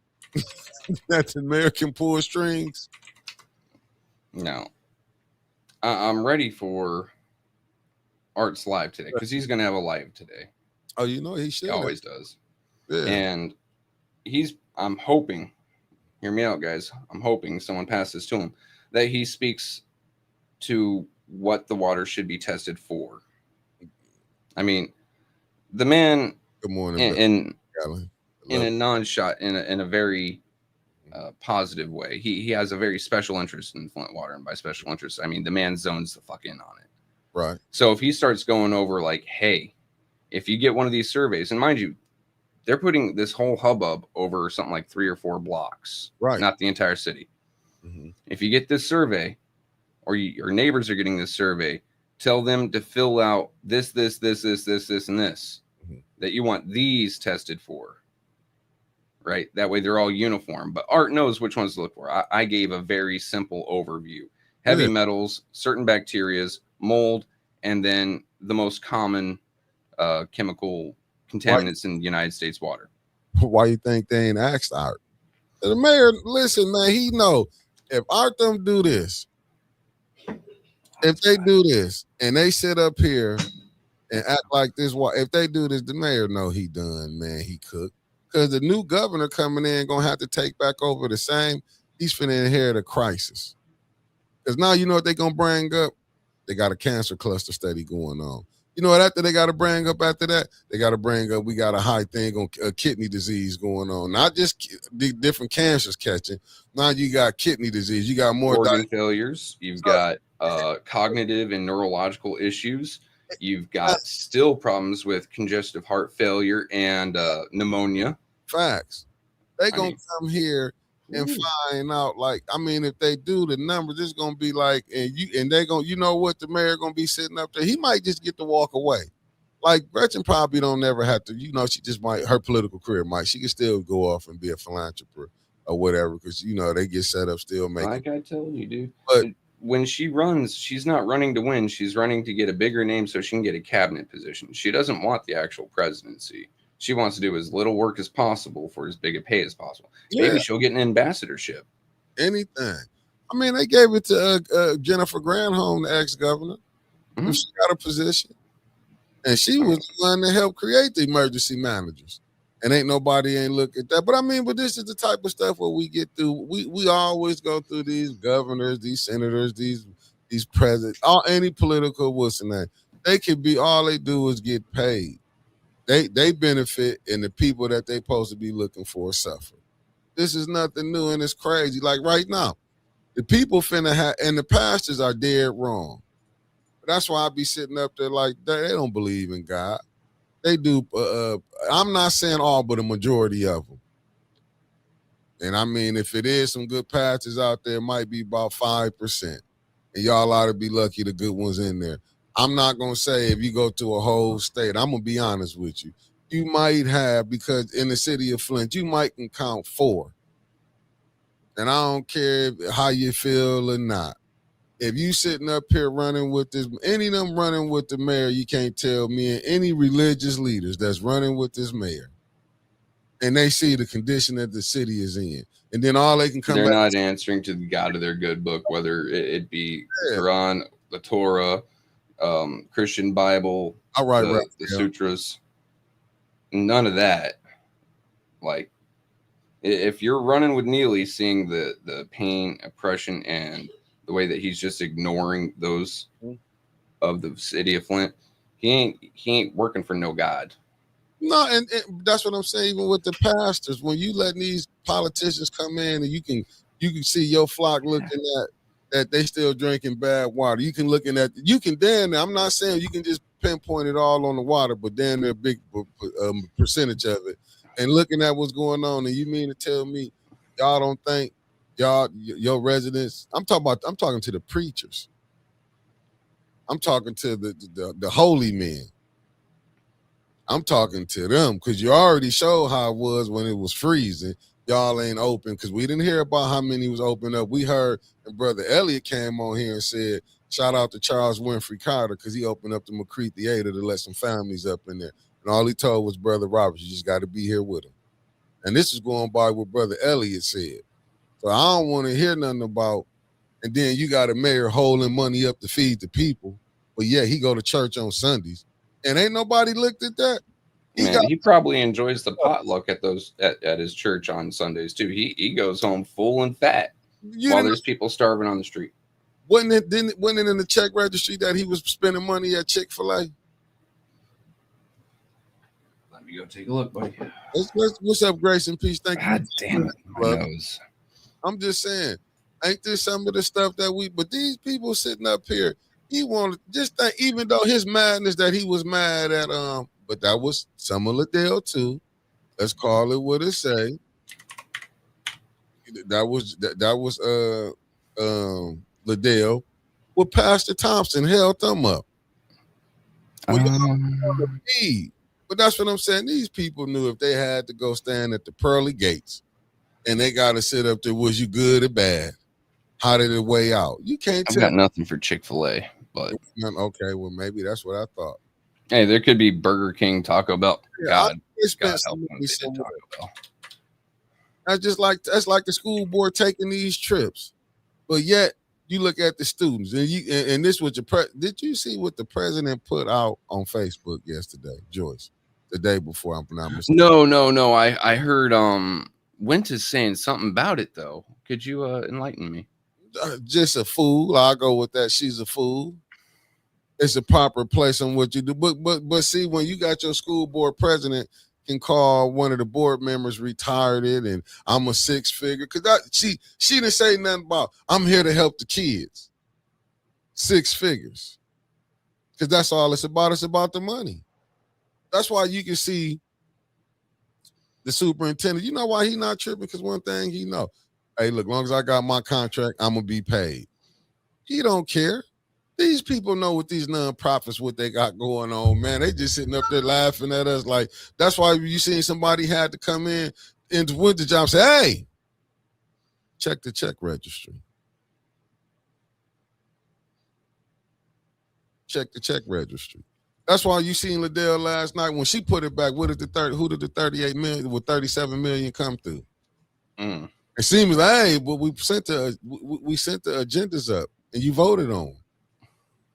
that the mayor can pull strings? No. I'm ready for Art's live today because he's gonna have a live today. Oh, you know he should. He always does. Yeah. And I'm hoping, hear me out, guys. I'm hoping someone passes to him that he speaks to what the water should be tested for. I mean, the man Good morning, in Alan. a non-shot, in a very positive way. He has a very special interest in Flint water, and by special interest, I mean the man zones the fuck in on it. Right. So if he starts going over like, hey, if you get one of these surveys, and mind you, they're putting this whole hubbub over something like 3 or 4 blocks, Right. not the entire city. Mm-hmm. If you get this survey, or your neighbors are getting this survey, tell them to fill out this, and this, mm-hmm. that you want these tested for. Right? That way they're all uniform. But Art knows which ones to look for. I gave a very simple overview. Heavy metals, certain bacterias, mold, and then the most common chemical contaminants in the United States water. Why you think they ain't asked Art? The mayor, listen, man, he know if Art them do this, if they do this, and they sit up here and act like this, if they do this, the mayor know he done, man, he cooked. Because the new governor coming in going to have to take back over the same. He's finna inherit a crisis. Because now you know what they're going to bring up? They got a cancer cluster study going on. You know what after they got to bring up after that? They got to bring up we got a high thing on kidney disease going on. Not just the different cancers catching. Now you got kidney disease. You got more organ failures. You've got cognitive and neurological issues. You've got still problems with congestive heart failure and pneumonia. Facts. They gonna come here and find out. Like, I mean, if they do the numbers, it's gonna be like, and they gonna, you know what, the mayor gonna be sitting up there. He might just get to walk away. Like Gretchen probably don't never have to. You know, she just might. Her political career might. She can still go off and be a philanthropist or whatever because you know they get set up still making. Like I tell you, dude. But when she runs, she's not running to win. She's running to get a bigger name so she can get a cabinet position. She doesn't want the actual presidency. She wants to do as little work as possible for as big a pay as possible. Yeah. Maybe she'll get an ambassadorship. Anything. I mean, they gave it to Jennifer Granholm, the ex-governor. Mm-hmm. She got a position. And she was the one to help create the emergency managers. And ain't nobody ain't look at that. But I mean, but this is the type of stuff where we get through. We always go through these governors, these senators, these presidents, any political what's the name. They could be all they do is get paid. They benefit, and the people that they supposed to be looking for suffer. This is nothing new, and it's crazy. Like right now, the people finna have, and the pastors are dead wrong. That's why I be sitting up there like they don't believe in God. They do. I'm not saying all, but a majority of them. And I mean, if it is some good pastors out there, it might be about 5%. And y'all ought to be lucky the good ones in there. I'm not going to say if you go to a whole state, I'm going to be honest with you. You might have, because in the city of Flint, you might can count 4. And I don't care how you feel or not. If you sitting up here running with this, any of them running with the mayor, you can't tell me, and any religious leaders that's running with this mayor, and they see the condition that the city is in, and then all they can come They're back. They're not answering to the God of their good book, whether it be Quran, the Torah, Christian Bible, the sutras. None of that. Like, if you're running with Neely, seeing the pain, oppression, and the way that he's just ignoring those of the city of Flint, he ain't working for no God. No, and that's what I'm saying. Even with the pastors, when you letting these politicians come in, and you can see your flock looking at that they still drinking bad water. You can I'm not saying you can just pinpoint it all on the water, but then a big percentage of it. And looking at what's going on, and you mean to tell me y'all don't think your residents? I'm talking to the preachers. I'm talking to the holy men. I'm talking to them because you already showed how it was when it was freezing. Y'all ain't open because we didn't hear about how many was open up. We heard, and Brother Elliott came on here and said, shout out to Charles Winfrey Carter because he opened up the McCree Theater to let some families up in there. And all he told was, Brother Roberts, you just got to be here with him. And this is going by what Brother Elliott said. So I don't want to hear nothing about, and then you got a mayor holding money up to feed the people, but yeah, he go to church on Sundays, and ain't nobody looked at that. He probably enjoys the potluck at his church on Sundays too. He goes home full and fat while there's people starving on the street. Wasn't it in the check registry that he was spending money at Chick-fil-A? Let me go take a look, buddy. What's up, Grace and Peace? Thank God you. damn it, my nose. I'm just saying, ain't this some of the stuff that but these people sitting up here, he wanted just think, even though his madness that he was mad at, but that was some of Liddell too. Let's call it what it say. That was Liddell with Pastor Thompson held them up. Well, but that's what I'm saying. These people knew if they had to go stand at the pearly gates and they got to sit up there, was you good or bad? How did it weigh out? You can't tell. I've got nothing for Chick-fil-A, but okay, well, maybe that's what I thought. Hey, there could be Burger King, Taco Bell. God help them if they did Taco Bell. That's like the school board taking these trips, but yet you look at the students and this was did you see what the president put out on Facebook yesterday, Joyce? The day before, I'm not mistaken. No. I heard Wint is saying something about it though. Could you enlighten me? Just a fool. I'll go with that. She's a fool. It's a proper place on what you do. But see, when you got your school board president can call one of the board members retired and I'm a six-figure, because she didn't say nothing about I'm here to help the kids. 6 figures. Because that's all it's about. It's about the money. That's why you can see the superintendent. You know why he not tripping? Because one thing he know, hey, look, as long as I got my contract, I'm going to be paid. He don't care. These people know what these nonprofits, what they got going on, man. They just sitting up there laughing at us. Like, that's why you seen somebody had to come in into winter job and say, hey, check the check registry. Check the check registry. That's why you seen Liddell last night when she put it back. Who did the 38 million with 37 million come through? It seems like, hey, but we sent the agendas up and you voted on.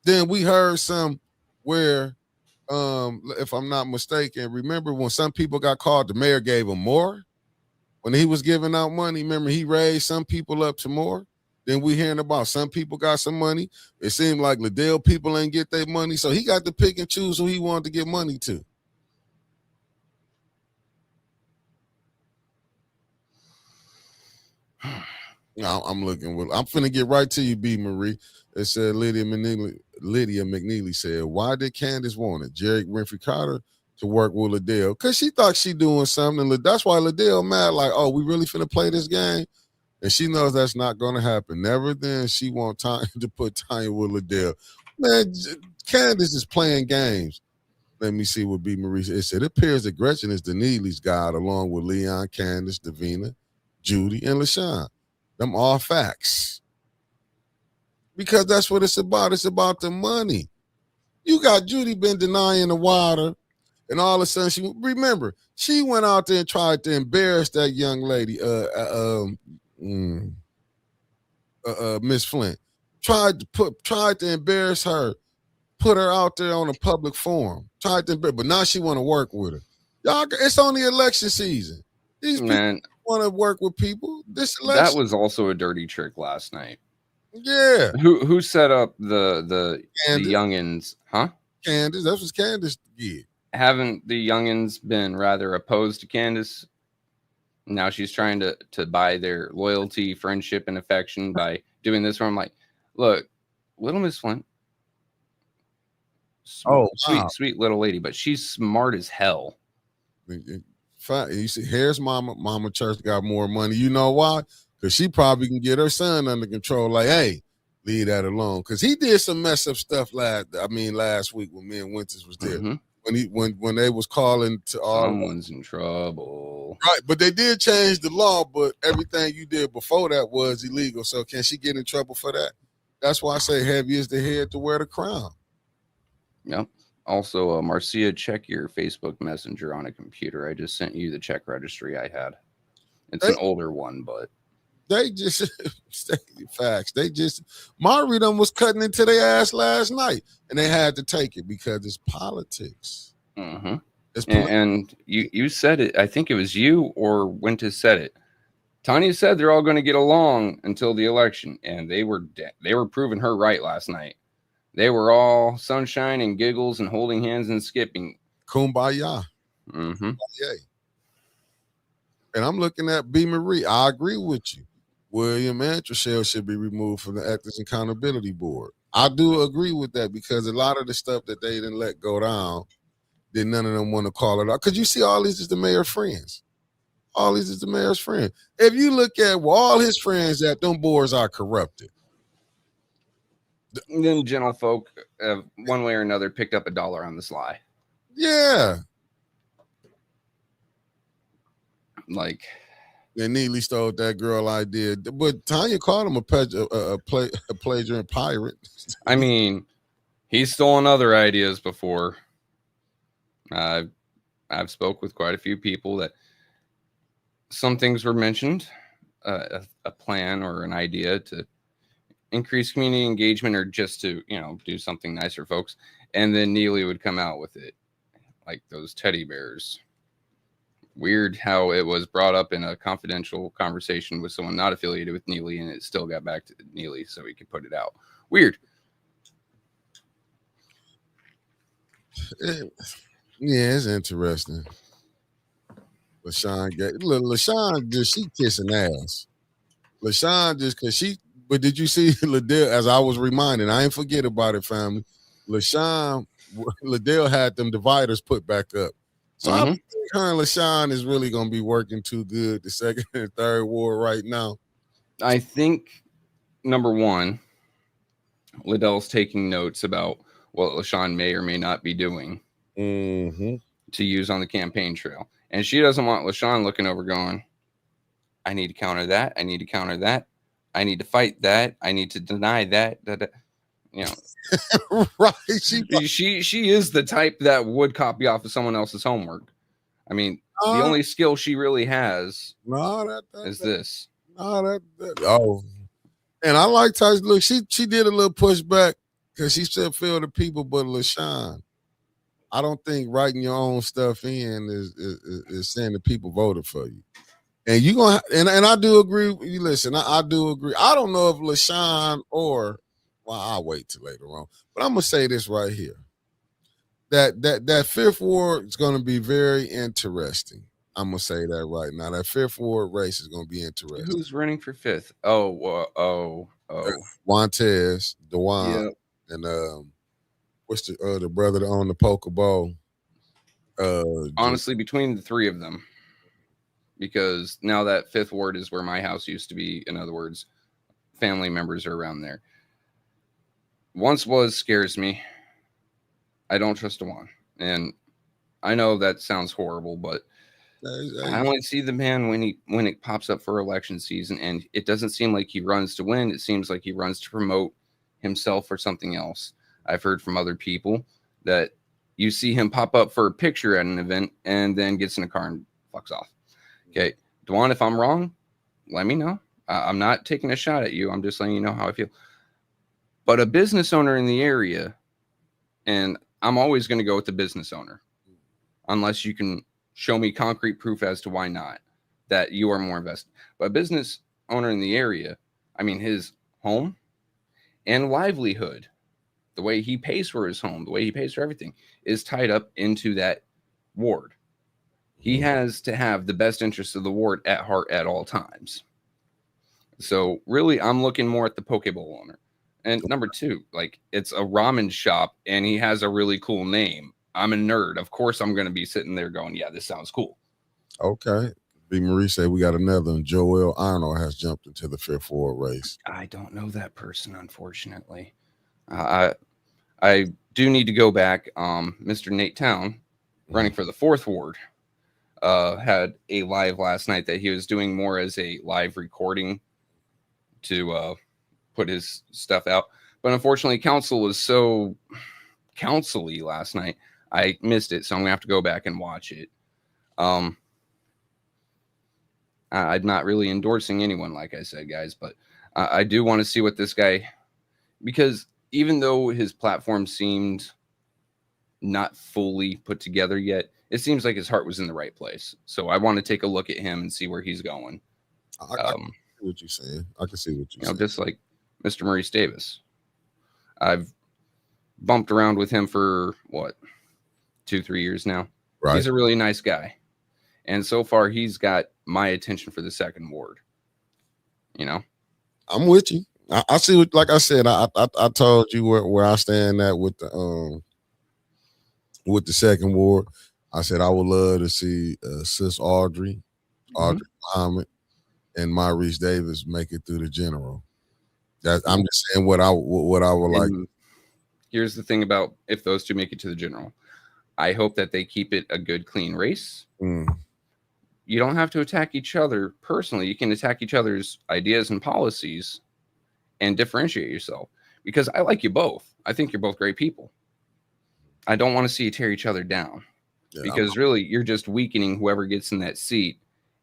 Then we heard some where, if I'm not mistaken, remember when some people got called, the mayor gave them more when he was giving out money. Remember, he raised some people up to more. Then we hearing about some people got some money. It seemed like Liddell people ain't get their money, so he got to pick and choose who he wanted to give money to. No, I'm looking. I'm finna get right to you, B. Marie. It said Lydia McNeely said, why did Candace want it? Jerry Winfrey Carter to work with Liddell? Because she thought she doing something. That's why Liddell mad, like, oh, we really finna play this game? And she knows that's not going to happen. Never then she want time to put Tanya with Liddell. Man, Candace is playing games. Let me see what B. Marie said. It said, it appears that Gretchen is the Neely's guide along with Leon, Candace, Davina, Judy, and LaShawn. Them all facts. Because that's what it's about. It's about the money. You got Judy been denying the water, and all of a sudden she went out there and tried to embarrass that young lady, Miss Flint. Tried to embarrass her, put her out there on a public forum. But now she want to work with her. Y'all, it's only election season. These people want to work with people. This election. That was also a dirty trick last night. Yeah. Who set up the youngins? Huh? Candace. That was Candace did. Haven't the youngins been rather opposed to Candace? Now she's trying to buy their loyalty, friendship, and affection by doing this. Where I'm like, look, little Miss Flint. Sweet little lady, but she's smart as hell. You see, Harris Mama Church got more money. You know why? Because she probably can get her son under control. Like, hey, leave that alone. Because he did some mess up stuff last week when me and Winters was there. When they was calling to all someone's in trouble. Right, but they did change the law, but everything you did before that was illegal. So can she get in trouble for that? That's why I say heavy is the head to wear the crown. Yep. Also, Marcia, check your Facebook Messenger on a computer. I just sent you the check registry I had. It's an older one, but They just facts. They just Maury them was cutting into their ass last night, and they had to take it because it's politics. Mm-hmm. It's And you said it. I think it was you or Winters said it. Tanya said they're all going to get along until the election, and they were proving her right last night. They were all sunshine and giggles and holding hands and skipping. kumbaya. Mm-hmm. Yay. And I'm looking at B. Marie. I agree with you. William and Trishelle should be removed from the Ethics Accountability Board. I do agree with that because a lot of the stuff that they didn't let go down, then none of them want to call it out. Because you see, all these is the mayor's friends. All these is the mayor's friends. If you look at all his friends, that them boards are corrupted. And then gentle folk, one way or another, picked up $1 on the sly. Yeah. Like, and Neely stole that girl idea, but Tanya called him a plagiar and pirate. I mean, he's stolen other ideas before. I've spoke with quite a few people that some things were mentioned, a plan or an idea to increase community engagement or just to, do something nice for folks. And then Neely would come out with it, like those teddy bears. Weird how it was brought up in a confidential conversation with someone not affiliated with Neely, and it still got back to Neely so he could put it out. Weird. Yeah, it's interesting. LaShawn just she kissing ass. LaShawn just because she. But did you see Liddell? As I was reminded, I ain't forget about it, family. Liddell had them dividers put back up. So I think her and LaShawn is really going to be working too good the second and third ward right now. I think, number one, Liddell's taking notes about what LaShawn may or may not be doing to use on the campaign trail. And she doesn't want LaShawn looking over going, I need to counter that. I need to counter that. I need to fight that. I need to deny that. Right. She is the type that would copy off of someone else's homework. I mean, the only skill she really has is this. And I like Tyson. Look, she did a little pushback because she said feel the people, but LaShawn, I don't think writing your own stuff in is saying the people voted for you. And you gonna and I do agree. You listen, I do agree. I don't know if LaShawn or I'll wait till later on. But I'm gonna say this right here. That fifth ward is gonna be very interesting. I'm gonna say that right now. That fifth ward race is gonna be interesting. Who's running for fifth? Oh. Montez, Dewan, yep. And what's the brother that owned the Poker Bowl? Honestly, between the three of them. Because now that fifth ward is where my house used to be. In other words, family members are around there. Once was scares me. I don't trust Dewan. And I know that sounds horrible, but I only see the man when it pops up for election season, and it doesn't seem like he runs to win. It seems like he runs to promote himself or something else. I've heard from other people that you see him pop up for a picture at an event and then gets in a car and fucks off. Okay, Dewan, if I'm wrong, let me know. I'm not taking a shot at you. I'm just letting you know how I feel. But a business owner in the area, and I'm always going to go with the business owner, unless you can show me concrete proof as to why not, that you are more invested. But a business owner in the area, I mean, his home and livelihood, the way he pays for his home, the way he pays for everything, is tied up into that ward. He has to have the best interests of the ward at heart at all times. So really, I'm looking more at the Poke Bowl owner. And number two, like, it's a ramen shop and he has a really cool name. I'm a nerd. Of course, I'm going to be sitting there going, yeah, this sounds cool. Okay. B. Marie said we got another one. Joel Arnold has jumped into the fifth ward race. I don't know that person, unfortunately. I do need to go back. Mr. Nate Town, running for the fourth ward, had a live last night that he was doing more as a live recording to put his stuff out. But unfortunately, council was so council-y last night. I missed it, so I'm going to have to go back and watch it. I I'm not really endorsing anyone, like I said, guys, but I do want to see what this guy, because even though his platform seemed not fully put together yet, it seems like his heart was in the right place. So I want to take a look at him and see where he's going. I can see what you're saying. I can see what you're saying. Just like Mr. Maurice Davis. I've bumped around with him for what, 2-3 years now. Right. He's a really nice guy. And so far he's got my attention for the second ward. I'm with you. I see what, like I said, I told you where I stand at with the second ward. I said I would love to see Sis Audrey Muhammad, and Maurice Davis make it through the general. I'm just saying what I would like. Here's the thing about if those two make it to the general. I hope that they keep it a good, clean race. You don't have to attack each other personally. You can attack each other's ideas and policies and differentiate yourself, because I like you both. I think you're both great people. I don't want to see you tear each other down, because really you're just weakening whoever gets in that seat,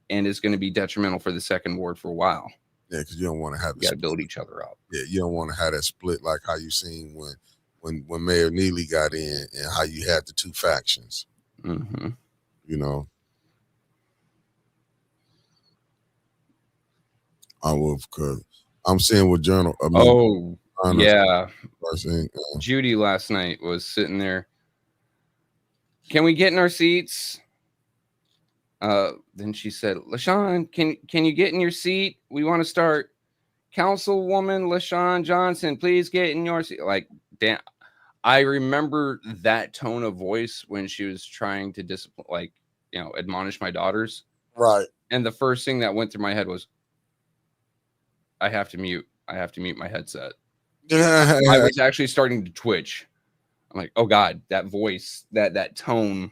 and is going to be detrimental for the second ward for a while. Yeah, because you don't want to have to build each other up. Yeah, you don't want to have that split like how you seen when Mayor Neely got in, and how you had the two factions. Because I'm seeing what journal. Judy last night was sitting there. Can we get in our seats? Then she said, LaShawn, can you get in your seat? We want to start. Councilwoman LaShawn Johnson, please get in your seat. Like, damn, I remember that tone of voice when she was trying to discipline, admonish my daughters. Right. And the first thing that went through my head was, I have to mute my headset. I was actually starting to twitch. I'm like, oh God, that voice, that tone.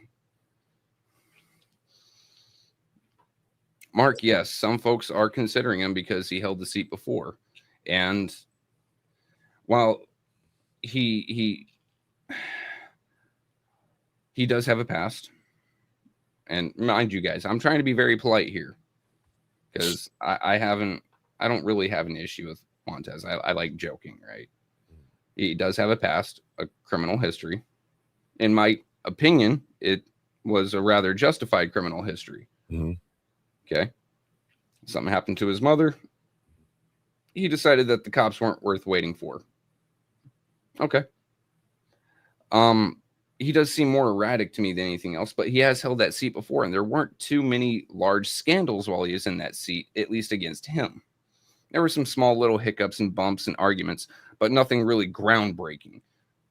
Mark, yes, some folks are considering him because he held the seat before. And while he does have a past, and mind you guys, I'm trying to be very polite here, because I don't really have an issue with Montez. I like joking, right? He does have a past, a criminal history. In my opinion, it was a rather justified criminal history. Okay. Something happened to his mother. He decided that the cops weren't worth waiting for. Okay. He does seem more erratic to me than anything else, but he has held that seat before, and there weren't too many large scandals while he was in that seat, at least against him. There were some small little hiccups and bumps and arguments, but nothing really groundbreaking.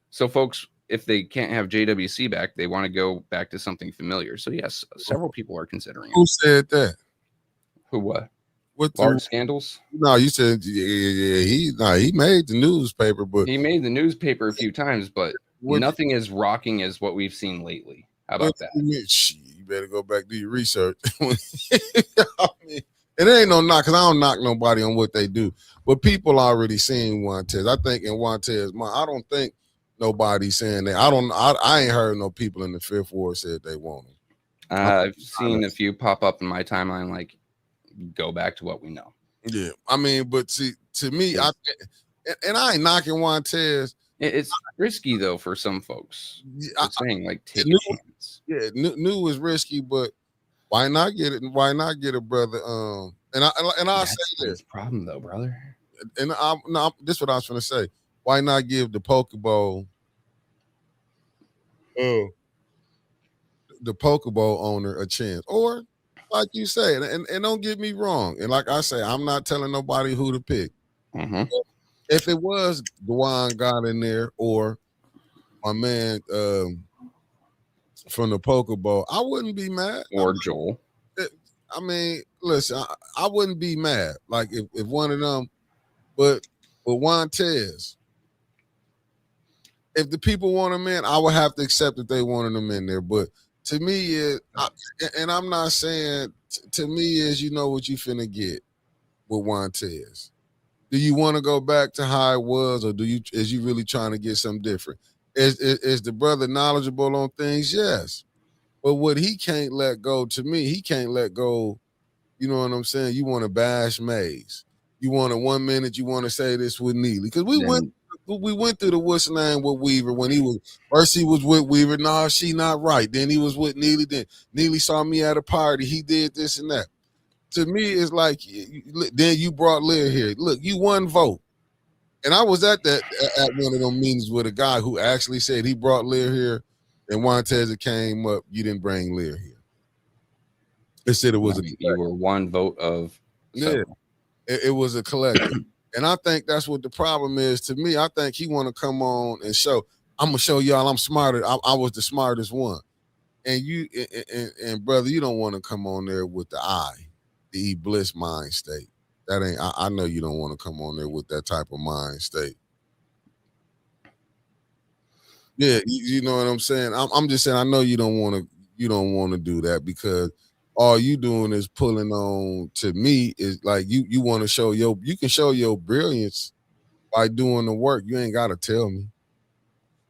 So folks, if they can't have JWC back, they want to go back to something familiar. So yes, several people are considering it. Who said that? Who what? What large scandals? No, you said he made the newspaper, but he made the newspaper a few times, but nothing as rocking as what we've seen lately. How about that? You better go back to your research. I mean, it ain't no knock, because I don't knock nobody on what they do, but people already seen Juantez. I think in Juantez, I don't think nobody's saying that. I ain't heard no people in the Fifth Ward said they want him. I've seen a few pop up in my timeline, like, go back to what we know. Yeah, I mean, but see, to me, I ain't knocking Juantez. It's risky though for some folks. I'm saying, like, take a chance. Yeah, new is risky, but why not get it? Why not get a brother? I'll say this problem though, brother. And this is what I was going to say. Why not give the Pokeball, the Pokeball owner a chance? Or, like you say, and don't get me wrong, and like I say, I'm not telling nobody who to pick. If it was Dwan got in there, or my man from the Pokeball, I wouldn't be mad. Or Joel. I mean, listen, I wouldn't be mad. Like if one of them, but Juantez, if the people want him in, I would have to accept that they wanted him in there. But to me, and I'm not saying, to me is, you know what you finna get with Juantez. Do you want to go back to how it was, or is you really trying to get something different? Is the brother knowledgeable on things? Yes. But what he can't let go, to me, he can't let go, You know what I'm saying? You want to bash Mays. You want to 1 minute you want to say this with Neely because we went through the what's name with Weaver when he was first he was with Weaver. Nah, she not right. Then he was with Neely. Then Neely saw me at a party. He did this and that. To me, it's like then you brought Lear here. Look, you won vote. And I was at one of them meetings with a guy who actually said he brought Lear here, and Montez came up. You didn't bring Lear here. They said it was you were one vote of several. Yeah, it was a collective, and I think that's what the problem is. To me, I think he want to come on and show. I'm gonna show y'all I'm smarter. I was the smartest one, and you and brother, you don't want to come on there with the bliss mind state. That ain't. I know you don't want to come on there with that type of mind state. Yeah, you know what I'm saying. I'm just saying. I know you don't want to. You don't want to do that because all you doing is pulling on. To me, is like you want to show you can show your brilliance by doing the work. You ain't got to tell me.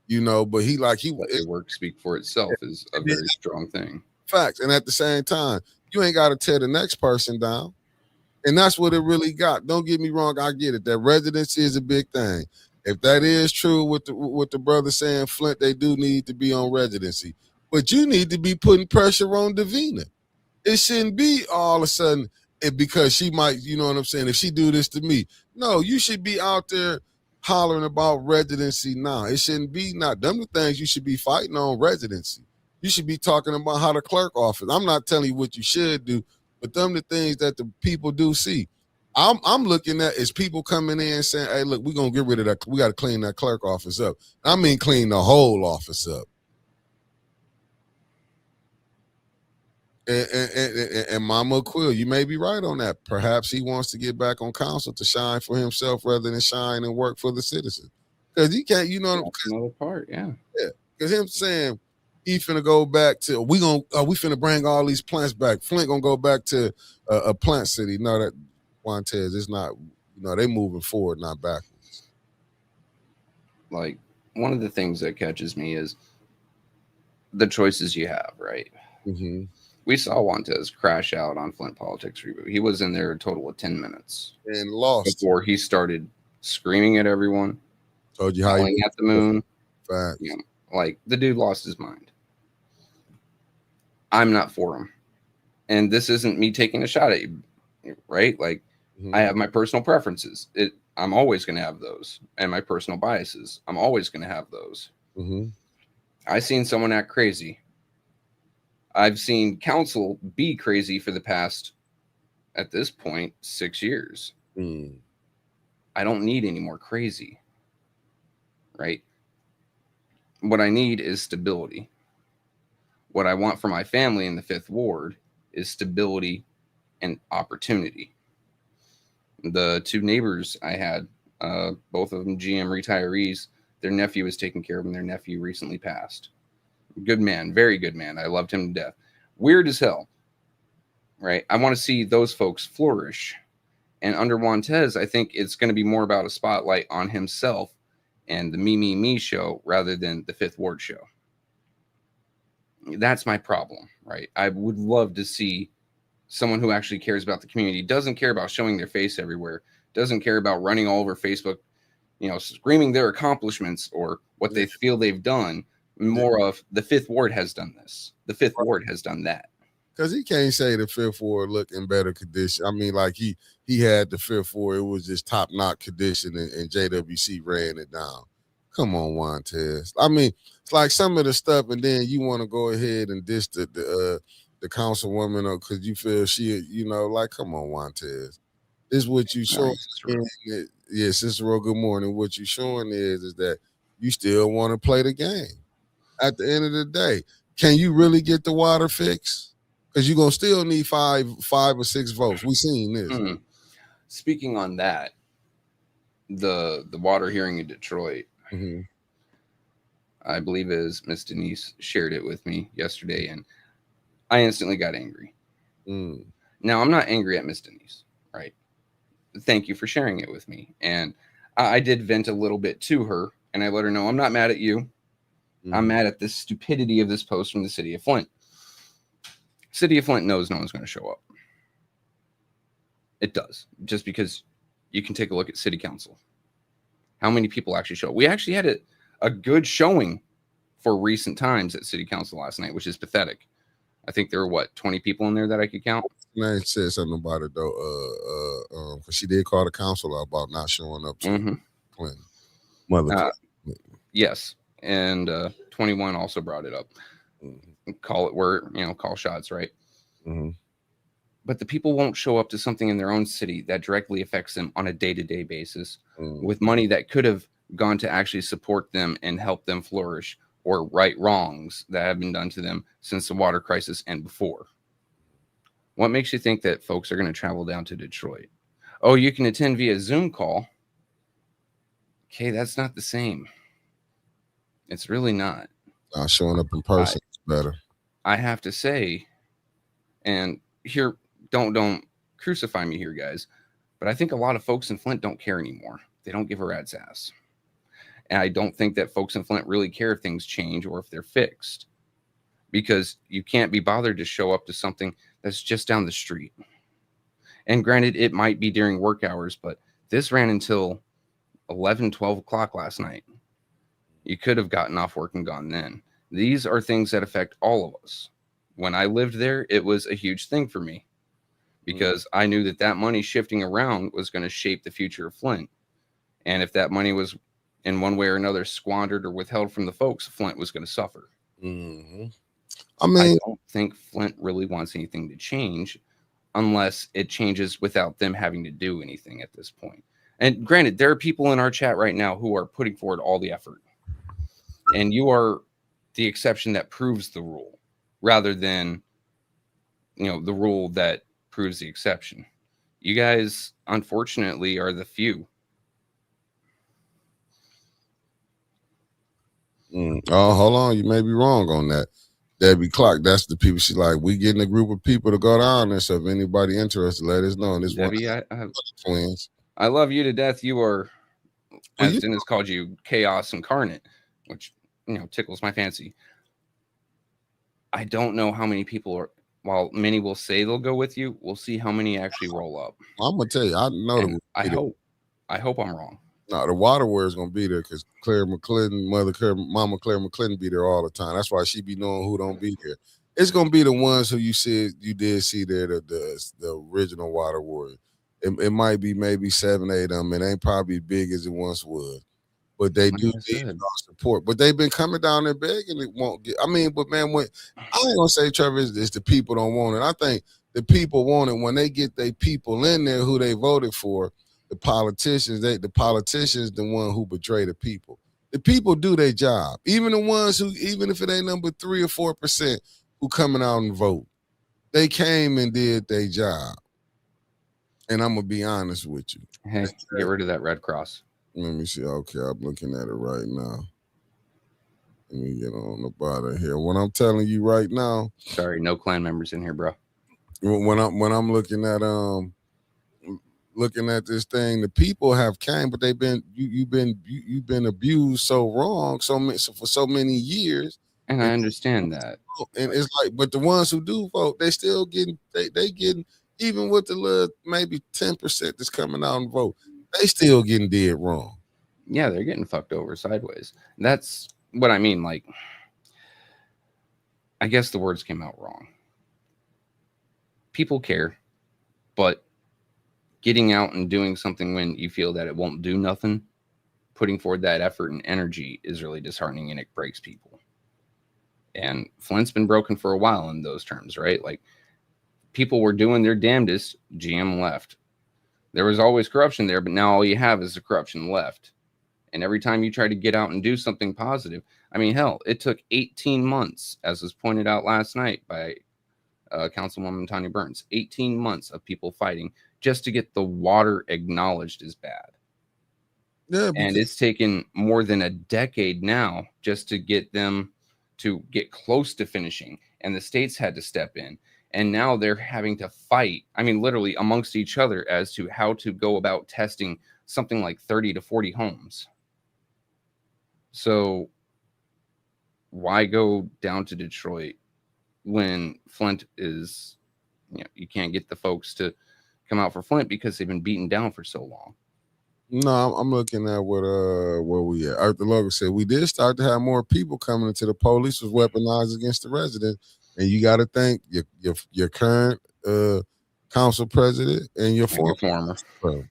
You know, but let your work speak for itself is a very strong thing. Facts, and at the same time, you ain't got to tear the next person down. And that's what it really got. Don't get me wrong. I get it. That residency is a big thing. If that is true with the brother saying Flint, they do need to be on residency. But you need to be putting pressure on Davina. It shouldn't be all of a sudden because she might, you know what I'm saying, if she do this to me. No, you should be out there hollering about residency now. It shouldn't be not them the things you should be fighting on residency. You should be talking about how the clerk office. I'm not telling you what you should do. But them the things that the people do see. I'm looking at is people coming in saying, hey, look, we're going to get rid of that. We got to clean that clerk office up. I mean, clean the whole office up. And Mama Quill, you may be right on that. Perhaps he wants to get back on council to shine for himself rather than shine and work for the citizens. Because he can't, you know. That's another part, yeah. Yeah, because him saying, he finna go back to we finna bring all these plants back. Flint gonna go back to a plant city. No, that Montez is not. You know they moving forward, not backwards. Like one of the things that catches me is the choices you have. Right. Mm-hmm. We saw Montez crash out on Flint Politics Reboot. He was in there a total of 10 minutes and lost before he started screaming at everyone. Told you how yelling at the moon. Facts. You know, like the dude lost his mind. I'm not for him. And this isn't me taking a shot at you, right? Like, I have my personal preferences. I'm always going to have those. And my personal biases. I'm always going to have those. Mm-hmm. I've seen someone act crazy. I've seen council be crazy for the past, at this point, 6 years. I don't need any more crazy, right? What I need is stability. What I want for my family in the 5th Ward is stability and opportunity. The 2 neighbors I had, both of them GM retirees, their nephew was taken care of and their nephew recently passed. Good man, very good man. I loved him to death. Weird as hell, right? I want to see those folks flourish. And under Montez, I think it's going to be more about a spotlight on himself and the me show rather than the 5th Ward show. That's my problem, right? I would love to see someone who actually cares about the community, doesn't care about showing their face everywhere, doesn't care about running all over Facebook, you know, screaming their accomplishments or what they feel they've done. More of the 5th Ward has done this. The 5th Ward has done that. Because he can't say the 5th Ward look in better condition. I mean, like he had the 5th Ward. It was just top-notch condition, and JWC ran it down. Come on, Montez. I mean, it's like some of the stuff, and then you want to go ahead and diss the councilwoman because you feel she, you know, like, come on, Montez. This is what you showing. Yeah, Cicero, good morning. What you showing is that you still want to play the game. At the end of the day, can you really get the water fixed? Because you're gonna still need five or six votes. We seen this. Speaking on that, the water hearing in Detroit, I believe is Miss Denise shared it with me yesterday, and I instantly got angry. Now I'm not angry at Miss Denise, right? Thank you for sharing it with me, and I did vent a little bit to her, and I let her know I'm not mad at you. I'm mad at the stupidity of this post from the city of Flint. City of Flint knows no one's going to show up. It does. Just because you can take a look at city council. How many people actually show up? We actually had a good showing for recent times at city council last night, which is pathetic. I think there were 20 people in there that I could count. I said something about it though. Because she did call the council out about not showing up to Clinton. Mother Clinton. Yes, and 21 also brought it up. Call it where call shots, right? But the people won't show up to something in their own city that directly affects them on a day-to-day basis with money that could have gone to actually support them and help them flourish or right wrongs that have been done to them since the water crisis and before. What makes you think that folks are going to travel down to Detroit? Oh, you can attend via Zoom call. Okay, that's not the same. It's really not. Showing up in person is better. I have to say, and here, don't crucify me here, guys, but I think a lot of folks in Flint don't care anymore. They don't give a rat's ass. And I don't think that folks in Flint really care if things change or if they're fixed, because you can't be bothered to show up to something that's just down the street. And granted, it might be during work hours, but this ran until 11, 12 o'clock last night. You could have gotten off work and gone then. These are things that affect all of us. When I lived there, it was a huge thing for me because I knew that money shifting around was going to shape the future of Flint. And if that money was in one way or another squandered or withheld from the folks, Flint was going to suffer. I don't think Flint really wants anything to change unless it changes without them having to do anything at this point. And granted, there are people in our chat right now who are putting forward all the effort. And you are the exception that proves the rule rather than, the rule that proves the exception. You guys, unfortunately, are the few. Oh, hold on. You may be wrong on that. Debbie Clark, that's the people she like. We getting a group of people to go down there. So if anybody interested, let us know. And this Debbie, one twins. I love you to death. You are, as Dennis called you, chaos incarnate, which tickles my fancy. I don't know how many people are. While many will say they'll go with you, we'll see how many actually roll up. I'm gonna tell you, I know. I hope I'm wrong. No, the water warrior is gonna be there because Mama Claire McClinton be there all the time. That's why she be knowing who don't be there. It's gonna be the ones who you did see there, the original water warrior. It might be maybe 7, 8 of them. It ain't probably as big as it once was, but they do need our support. But they've been coming down there begging. It won't get. I mean, but man, when I ain't gonna say Trevor is the people don't want it. I think the people want it when they get their people in there who they voted for. The politicians, the the one who betray the people. The people do their job. Even the ones who, even if it ain't number 3 or 4% who coming out and vote, they came and did their job. And I'm gonna be honest with you. Hey, get rid of that red cross. Let me see. Okay, I'm looking at it right now. Let me get on the bottom here. What I'm telling you right now. Sorry, no clan members in here, bro. When I'm looking at this thing, the people have came, but they've been you've been abused so wrong for so many years. And I understand that. And it's like, but the ones who do vote, they still getting they getting, even with the little maybe 10% that's coming out and vote, they still getting dead wrong. Yeah, they're getting fucked over sideways. That's what I mean. Like, I guess the words came out wrong. People care, but getting out and doing something when you feel that it won't do nothing, putting forward that effort and energy is really disheartening, and it breaks people. And Flint's been broken for a while in those terms, right? Like, people were doing their damnedest, GM left. There was always corruption there, but now all you have is the corruption left. And every time you try to get out and do something positive, I mean, hell, it took 18 months, as was pointed out last night by Councilwoman Tanya Burns, 18 months of people fighting just to get the water acknowledged as bad. Yeah, and it's taken more than a decade now just to get them to get close to finishing. And the states had to step in. And now they're having to fight, I mean, literally amongst each other as to how to go about testing something like 30 to 40 homes. So why go down to Detroit when Flint is, you can't get the folks to come out for Flint because they've been beaten down for so long. No, I'm looking at where we at. Arthur Logan said we did start to have more people coming into the police was weaponized against the residents, and you got to thank your current council president and your former.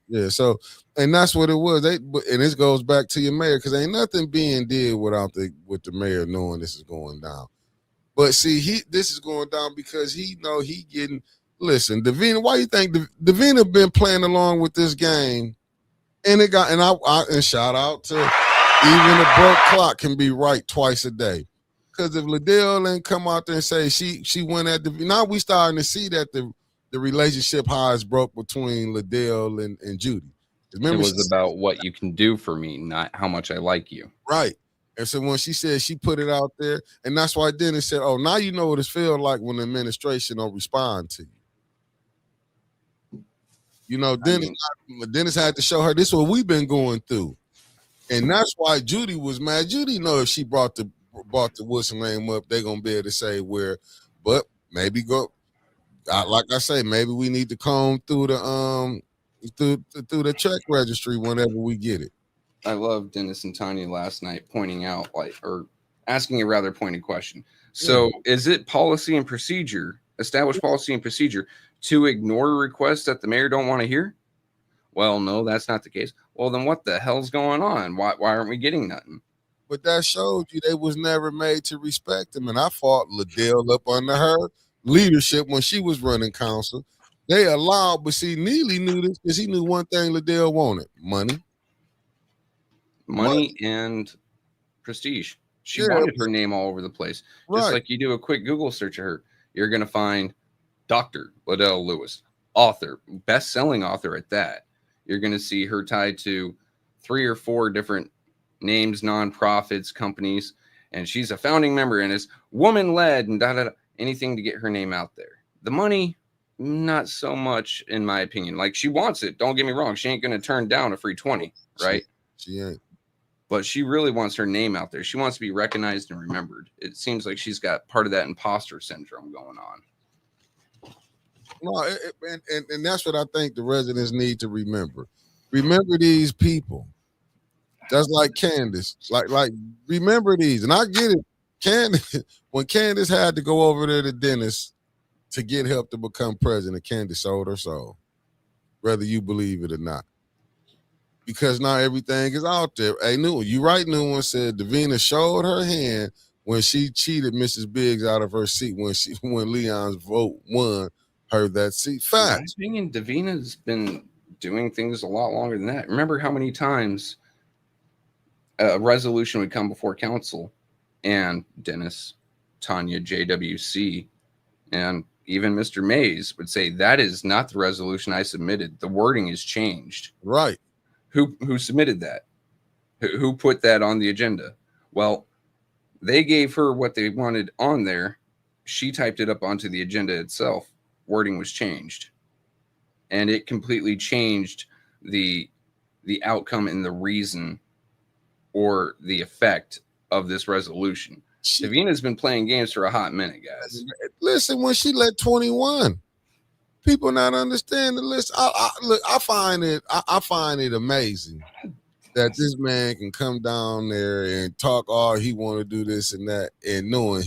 Yeah, so and that's what it was. And this goes back to your mayor because ain't nothing being did with the mayor knowing this is going down. But see, this is going down because he know he getting. Listen, Davina, why you think Davina been playing along with this game? And it got and shout out to even a broke clock can be right twice a day. Because if Liddell ain't come out there and say she went at now we starting to see that the relationship how it's broke between Liddell and Judy. Remember, it was about what you can do for me, not how much I like you. Right. And so when she said she put it out there, and that's why Dennis said, "Oh, now you know what it feels like when the administration don't respond to you." You know, Dennis had to show her this is what we've been going through. And that's why Judy was mad. Judy know if she brought the Wilson name up, they're gonna be able to say where, but maybe like I say, maybe we need to comb through the through the check registry whenever we get it. I love Dennis and Tanya last night pointing out or asking a rather pointed question. So is it policy and procedure, established policy and procedure, to ignore a request that the mayor don't want to hear? Well, no, that's not the case. Well, then what the hell's going on? Why aren't we getting nothing? But that showed you they was never made to respect him. And I fought Liddell up under her leadership when she was running council. They allowed, but see, Neely knew this because he knew one thing Liddell wanted: money and prestige. She wanted her name all over the place. Just like you do a quick Google search of her, you're going to find Dr. Liddell Lewis, author, best-selling author at that. You're going to see her tied to 3 or 4 different names, nonprofits, companies, and she's a founding member and is woman-led and anything to get her name out there. The money, not so much, in my opinion. Like, she wants it. Don't get me wrong. She ain't going to turn down a free 20, right? She ain't. But she really wants her name out there. She wants to be recognized and remembered. It seems like she's got part of that imposter syndrome going on. No, and that's what I think the residents need to remember. Remember these people. That's like Candace. Like remember these. And I get it. Candace, when Candace had to go over there to Dennis to get help to become president, Candace sold her soul, whether you believe it or not. Because now everything is out there. Hey, you right, New One said Davina showed her hand when she cheated Mrs. Biggs out of her seat when Leon's vote won her that seat. Fact. In my opinion, Davina's been doing things a lot longer than that. Remember how many times a resolution would come before council and Dennis, Tanya, JWC, and even Mr. Mays would say, that is not the resolution I submitted. The wording is changed. Right. Who submitted that? Who put that on the agenda? Well, they gave her what they wanted on there. She typed it up onto the agenda itself. Wording was changed. And it completely changed the outcome and the reason or the effect of this resolution. Davina's been playing games for a hot minute, guys. Listen, when she let 21, people not understand the list. I find it amazing that this man can come down there and talk all he want to do this and that, and knowing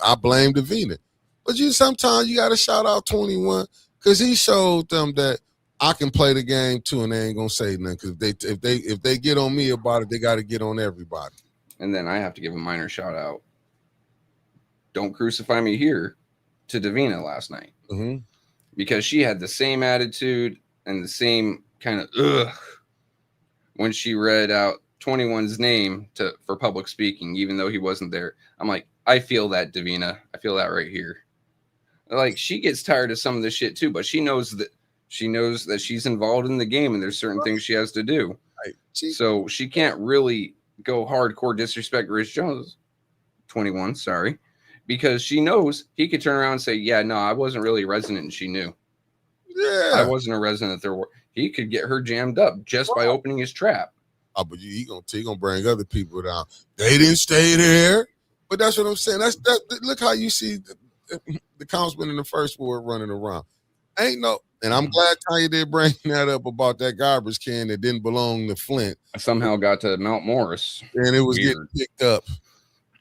I blame Davina. But sometimes you got to shout out 21 because he showed them that I can play the game too, and they ain't gonna say nothing. Because if they get on me about it, they got to get on everybody. And then I have to give a minor shout out. Don't crucify me here to Davina last night. Mm-hmm. Because she had the same attitude and the same kind of ugh when she read out 21's name for public speaking, even though he wasn't there. I'm like, I feel that, Davina. I feel that right here. Like, she gets tired of some of this shit too, but she knows that she's involved in the game and there's certain things she has to do. Right. So she can't really go hardcore disrespect Rich Jones, 21, sorry, because she knows he could turn around and say, yeah, no, I wasn't really a resident, and she knew. Yeah. I wasn't a resident. He could get her jammed up just by opening his trap. Oh, but he gonna bring other people down. They didn't stay there. But that's what I'm saying. Look how you see the councilman in the first ward running around. Ain't no, and I'm glad Tanya did bring that up about that garbage can that didn't belong to Flint. Somehow got to Mount Morris. And it was Weird. getting picked up.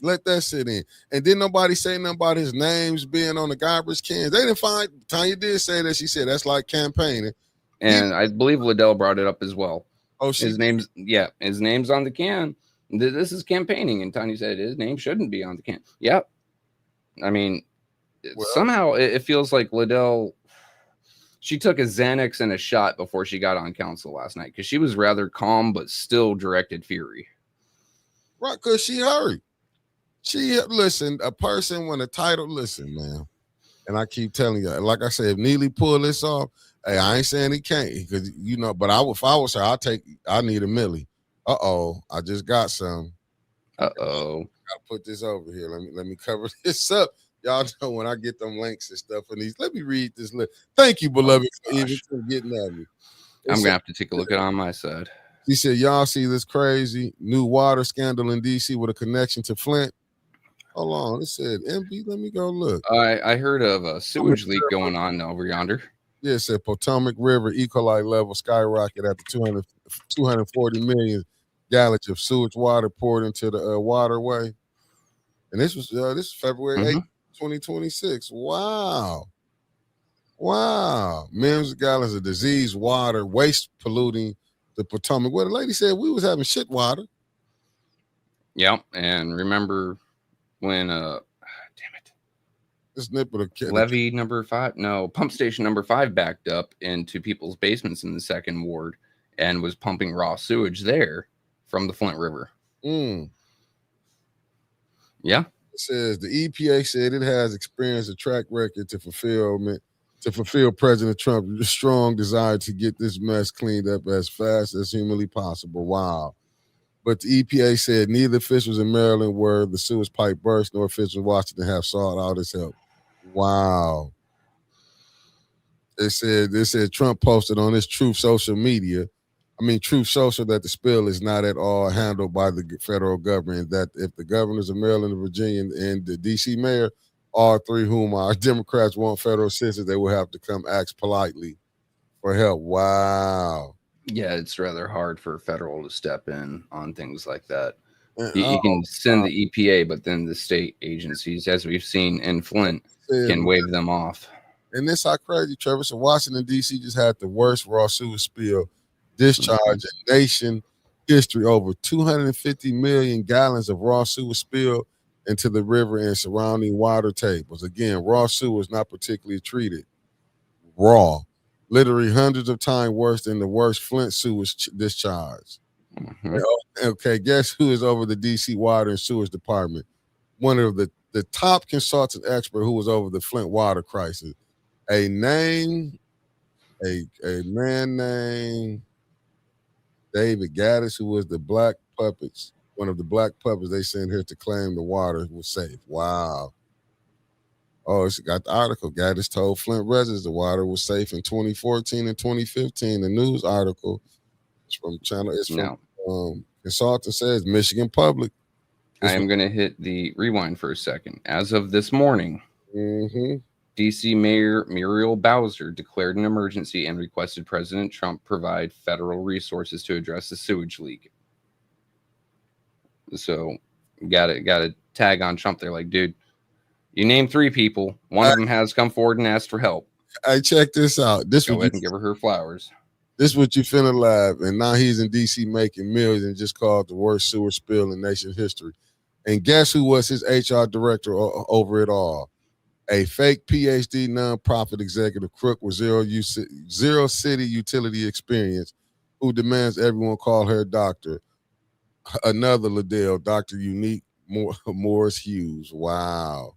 Let that sit in. And didn't nobody say nothing about his names being on the garbage cans. They didn't find, Tanya did say that. She said that's like campaigning. And I believe Liddell brought it up as well. Oh, his name's on the can. This is campaigning. And Tanya said his name shouldn't be on the can. Yep. I mean, somehow it feels like Liddell, she took a Xanax and a shot before she got on council last night because she was rather calm, but still directed fury. Right, because she hurried. She listened, a person when a title, listen, man. And I keep telling you, like I said, if Neely pull this off, hey, I ain't saying he can't, because but if I was her, I need a millie. I just got some. Gotta put this over here. Let me cover this up. Y'all know when I get them links and stuff in these. Let me read this list. Thank you, beloved, for even getting at me. I'm gonna have to take a look at it on my side. He said, y'all see this crazy new water scandal in DC with a connection to Flint? Hold on. It said MB. Let me go look. I heard of a sewage leak going on over yonder. Yeah, it said Potomac River E. coli level skyrocket after 240 million gallons of sewage water poured into the waterway. And this was February 8th, 2026. Wow. Millions of gallons of diseased water, waste polluting the Potomac. Well, the lady said we was having shit water. Yep. And remember when this nipple levee number 5, pump station number 5 backed up into people's basements in the 2nd ward and was pumping raw sewage there from the Flint River. Yeah. It says the EPA said it has experienced a track record to fulfill President Trump's strong desire to get this mess cleaned up as fast as humanly possible. Wow. But the EPA said neither officials in Maryland where the sewage pipe burst nor officials in Washington have sought out its help. Wow. They said Trump posted on his Truth Social that the spill is not at all handled by the federal government, that if the governors of Maryland and Virginia and the DC mayor, all three whom are Democrats, want federal assistance, they will have to come ask politely for help. Wow. Yeah, it's rather hard for federal to step in on things like that. You can send the EPA, but then the state agencies, as we've seen in Flint, can wave them off. And this how crazy, Trevor. So Washington, D.C. just had the worst raw sewage spill discharge in nation history. Over 250 million gallons of raw sewage spilled into the river and surrounding water tables. Again, raw sewage not particularly treated. Raw. Literally hundreds of times worse than the worst Flint sewage discharge. Okay, guess who is over the D.C. Water and Sewage Department? One of the top consultant expert who was over the Flint water crisis. A man named David Gaddis, who was the black puppets, one of the black puppets they sent here to claim the water was safe. Wow. Oh, it's got the article. Gaddis told Flint residents the water was safe in 2014 and 2015. The news article is from consultant says Michigan Public. I am going to hit the rewind for a second. As of this morning, D.C. Mayor Muriel Bowser declared an emergency and requested President Trump provide federal resources to address the sewage leak. So, got to tag on Trump there, like, dude. You named 3 people. One of them has come forward and asked for help. Hey, check this out. Go ahead and give her flowers. This is what you finna laugh. And now he's in D.C. making millions and just called the worst sewer spill in nation history. And guess who was his HR director over it all? A fake PhD nonprofit executive crook with zero city utility experience who demands everyone call her doctor. Another Liddell, Dr. Unique Morris Hughes. Wow.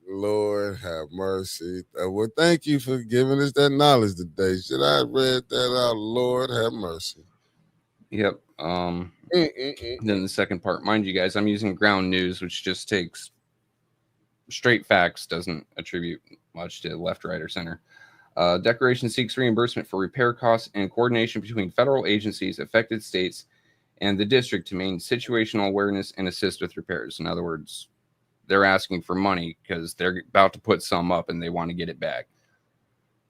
Lord have mercy. Well, thank you for giving us that knowledge today. Should I have read that out? Lord have mercy. Yep. Then the second part, mind you guys, I'm using Ground News, which just takes straight facts, doesn't attribute much to left, right, or center. Declaration seeks reimbursement for repair costs and coordination between federal agencies, affected states, and the district to maintain situational awareness and assist with repairs. In other words, they're asking for money because they're about to put some up and they want to get it back.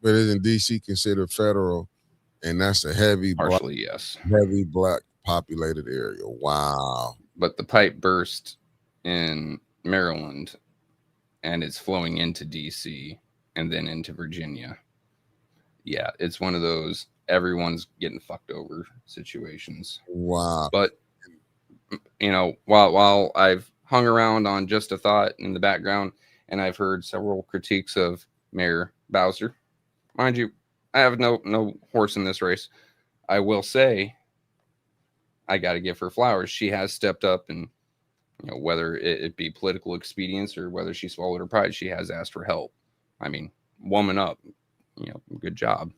But isn't DC considered federal? And that's a Partially, yes. heavy black populated area. Wow. But the pipe burst in Maryland, and it's flowing into DC and then into Virginia. Yeah, it's one of those everyone's getting fucked over situations. Wow. But you know, while I've hung around on Just a Thought in the background, and I've heard several critiques of Mayor Bowser, mind you, I have no horse in this race. I will say, I got to give her flowers. She has stepped up, and you know, whether it be political expedience or whether she swallowed her pride, she has asked for help. I mean, woman up, you know, good job.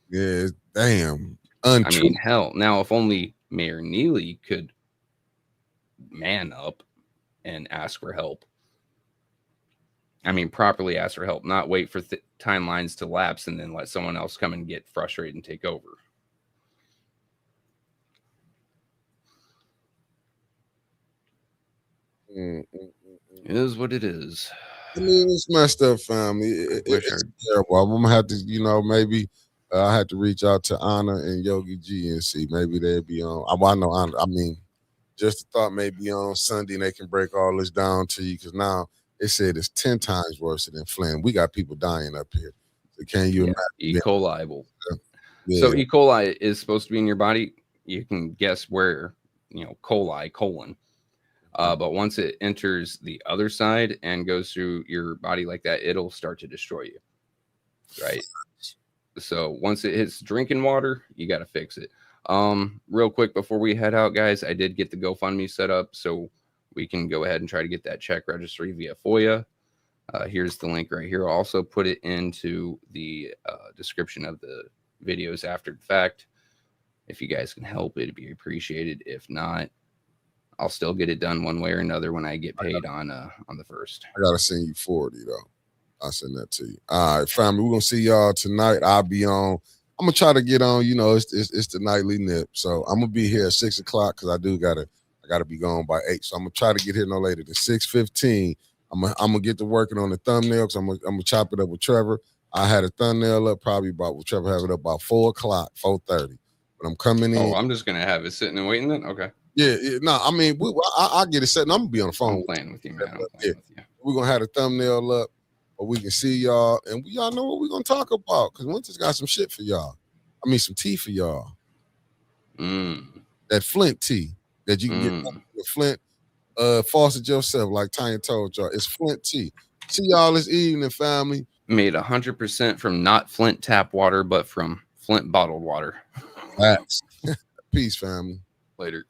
Yeah, damn. I mean, hell, now if only Mayor Neely could man up and ask for help. I mean, properly ask for help, not wait for timelines to lapse and then let someone else come and get frustrated and take over. It is what it is. I mean, it's messed up, family. It's terrible. I'm gonna have to, you know, maybe I had to reach out to Anna and Yogi G and see maybe they'd be on. I know Anna. I mean, just thought maybe on Sunday they can break all this down to you because now it said it's 10 times worse than Flint. We got people dying up here. So can you imagine? E. coli. So E. coli is supposed to be in your body. You can guess where, you know, colon. But once it enters the other side and goes through your body like that, it'll start to destroy you. Right. So once it hits drinking water, you got to fix it. Real quick before we head out, guys, I did get the GoFundMe set up so we can go ahead and try to get that check registry via FOIA. Here's the link right here. I'll also put it into the description of the videos after the fact. If you guys can help, it'd be appreciated. If not, I'll still get it done one way or another when I get paid on the 1st. I gotta send you 40 though. I'll send that to you. All right, family. We're gonna see y'all tonight. I'll be on. I'm gonna try to get on. You know, it's the nightly nip, so I'm gonna be here at 6 o'clock because I gotta be gone by 8. So I'm gonna try to get here no later than 6:15. I'm gonna get to working on the thumbnail because I'm gonna chop it up with Trevor. I had a thumbnail up probably about with Trevor have it up about 4 o'clock, 4:30. But I'm coming in. Oh, I'm just gonna have it sitting and waiting then. Okay. Yeah, no, I mean, I'll get it set, and I'm gonna be on the phone. I'm playing with you, man. I'm playing with you. We're gonna have the thumbnail up, but we can see y'all, and y'all know what we're gonna talk about because Winter's got some shit for y'all. I mean, some tea for y'all. That Flint tea that you can get with Flint. Faucet yourself, like Tanya told y'all. It's Flint tea. See y'all this evening, family. Made 100% from not Flint tap water, but from Flint bottled water. Facts. Peace, family. Later.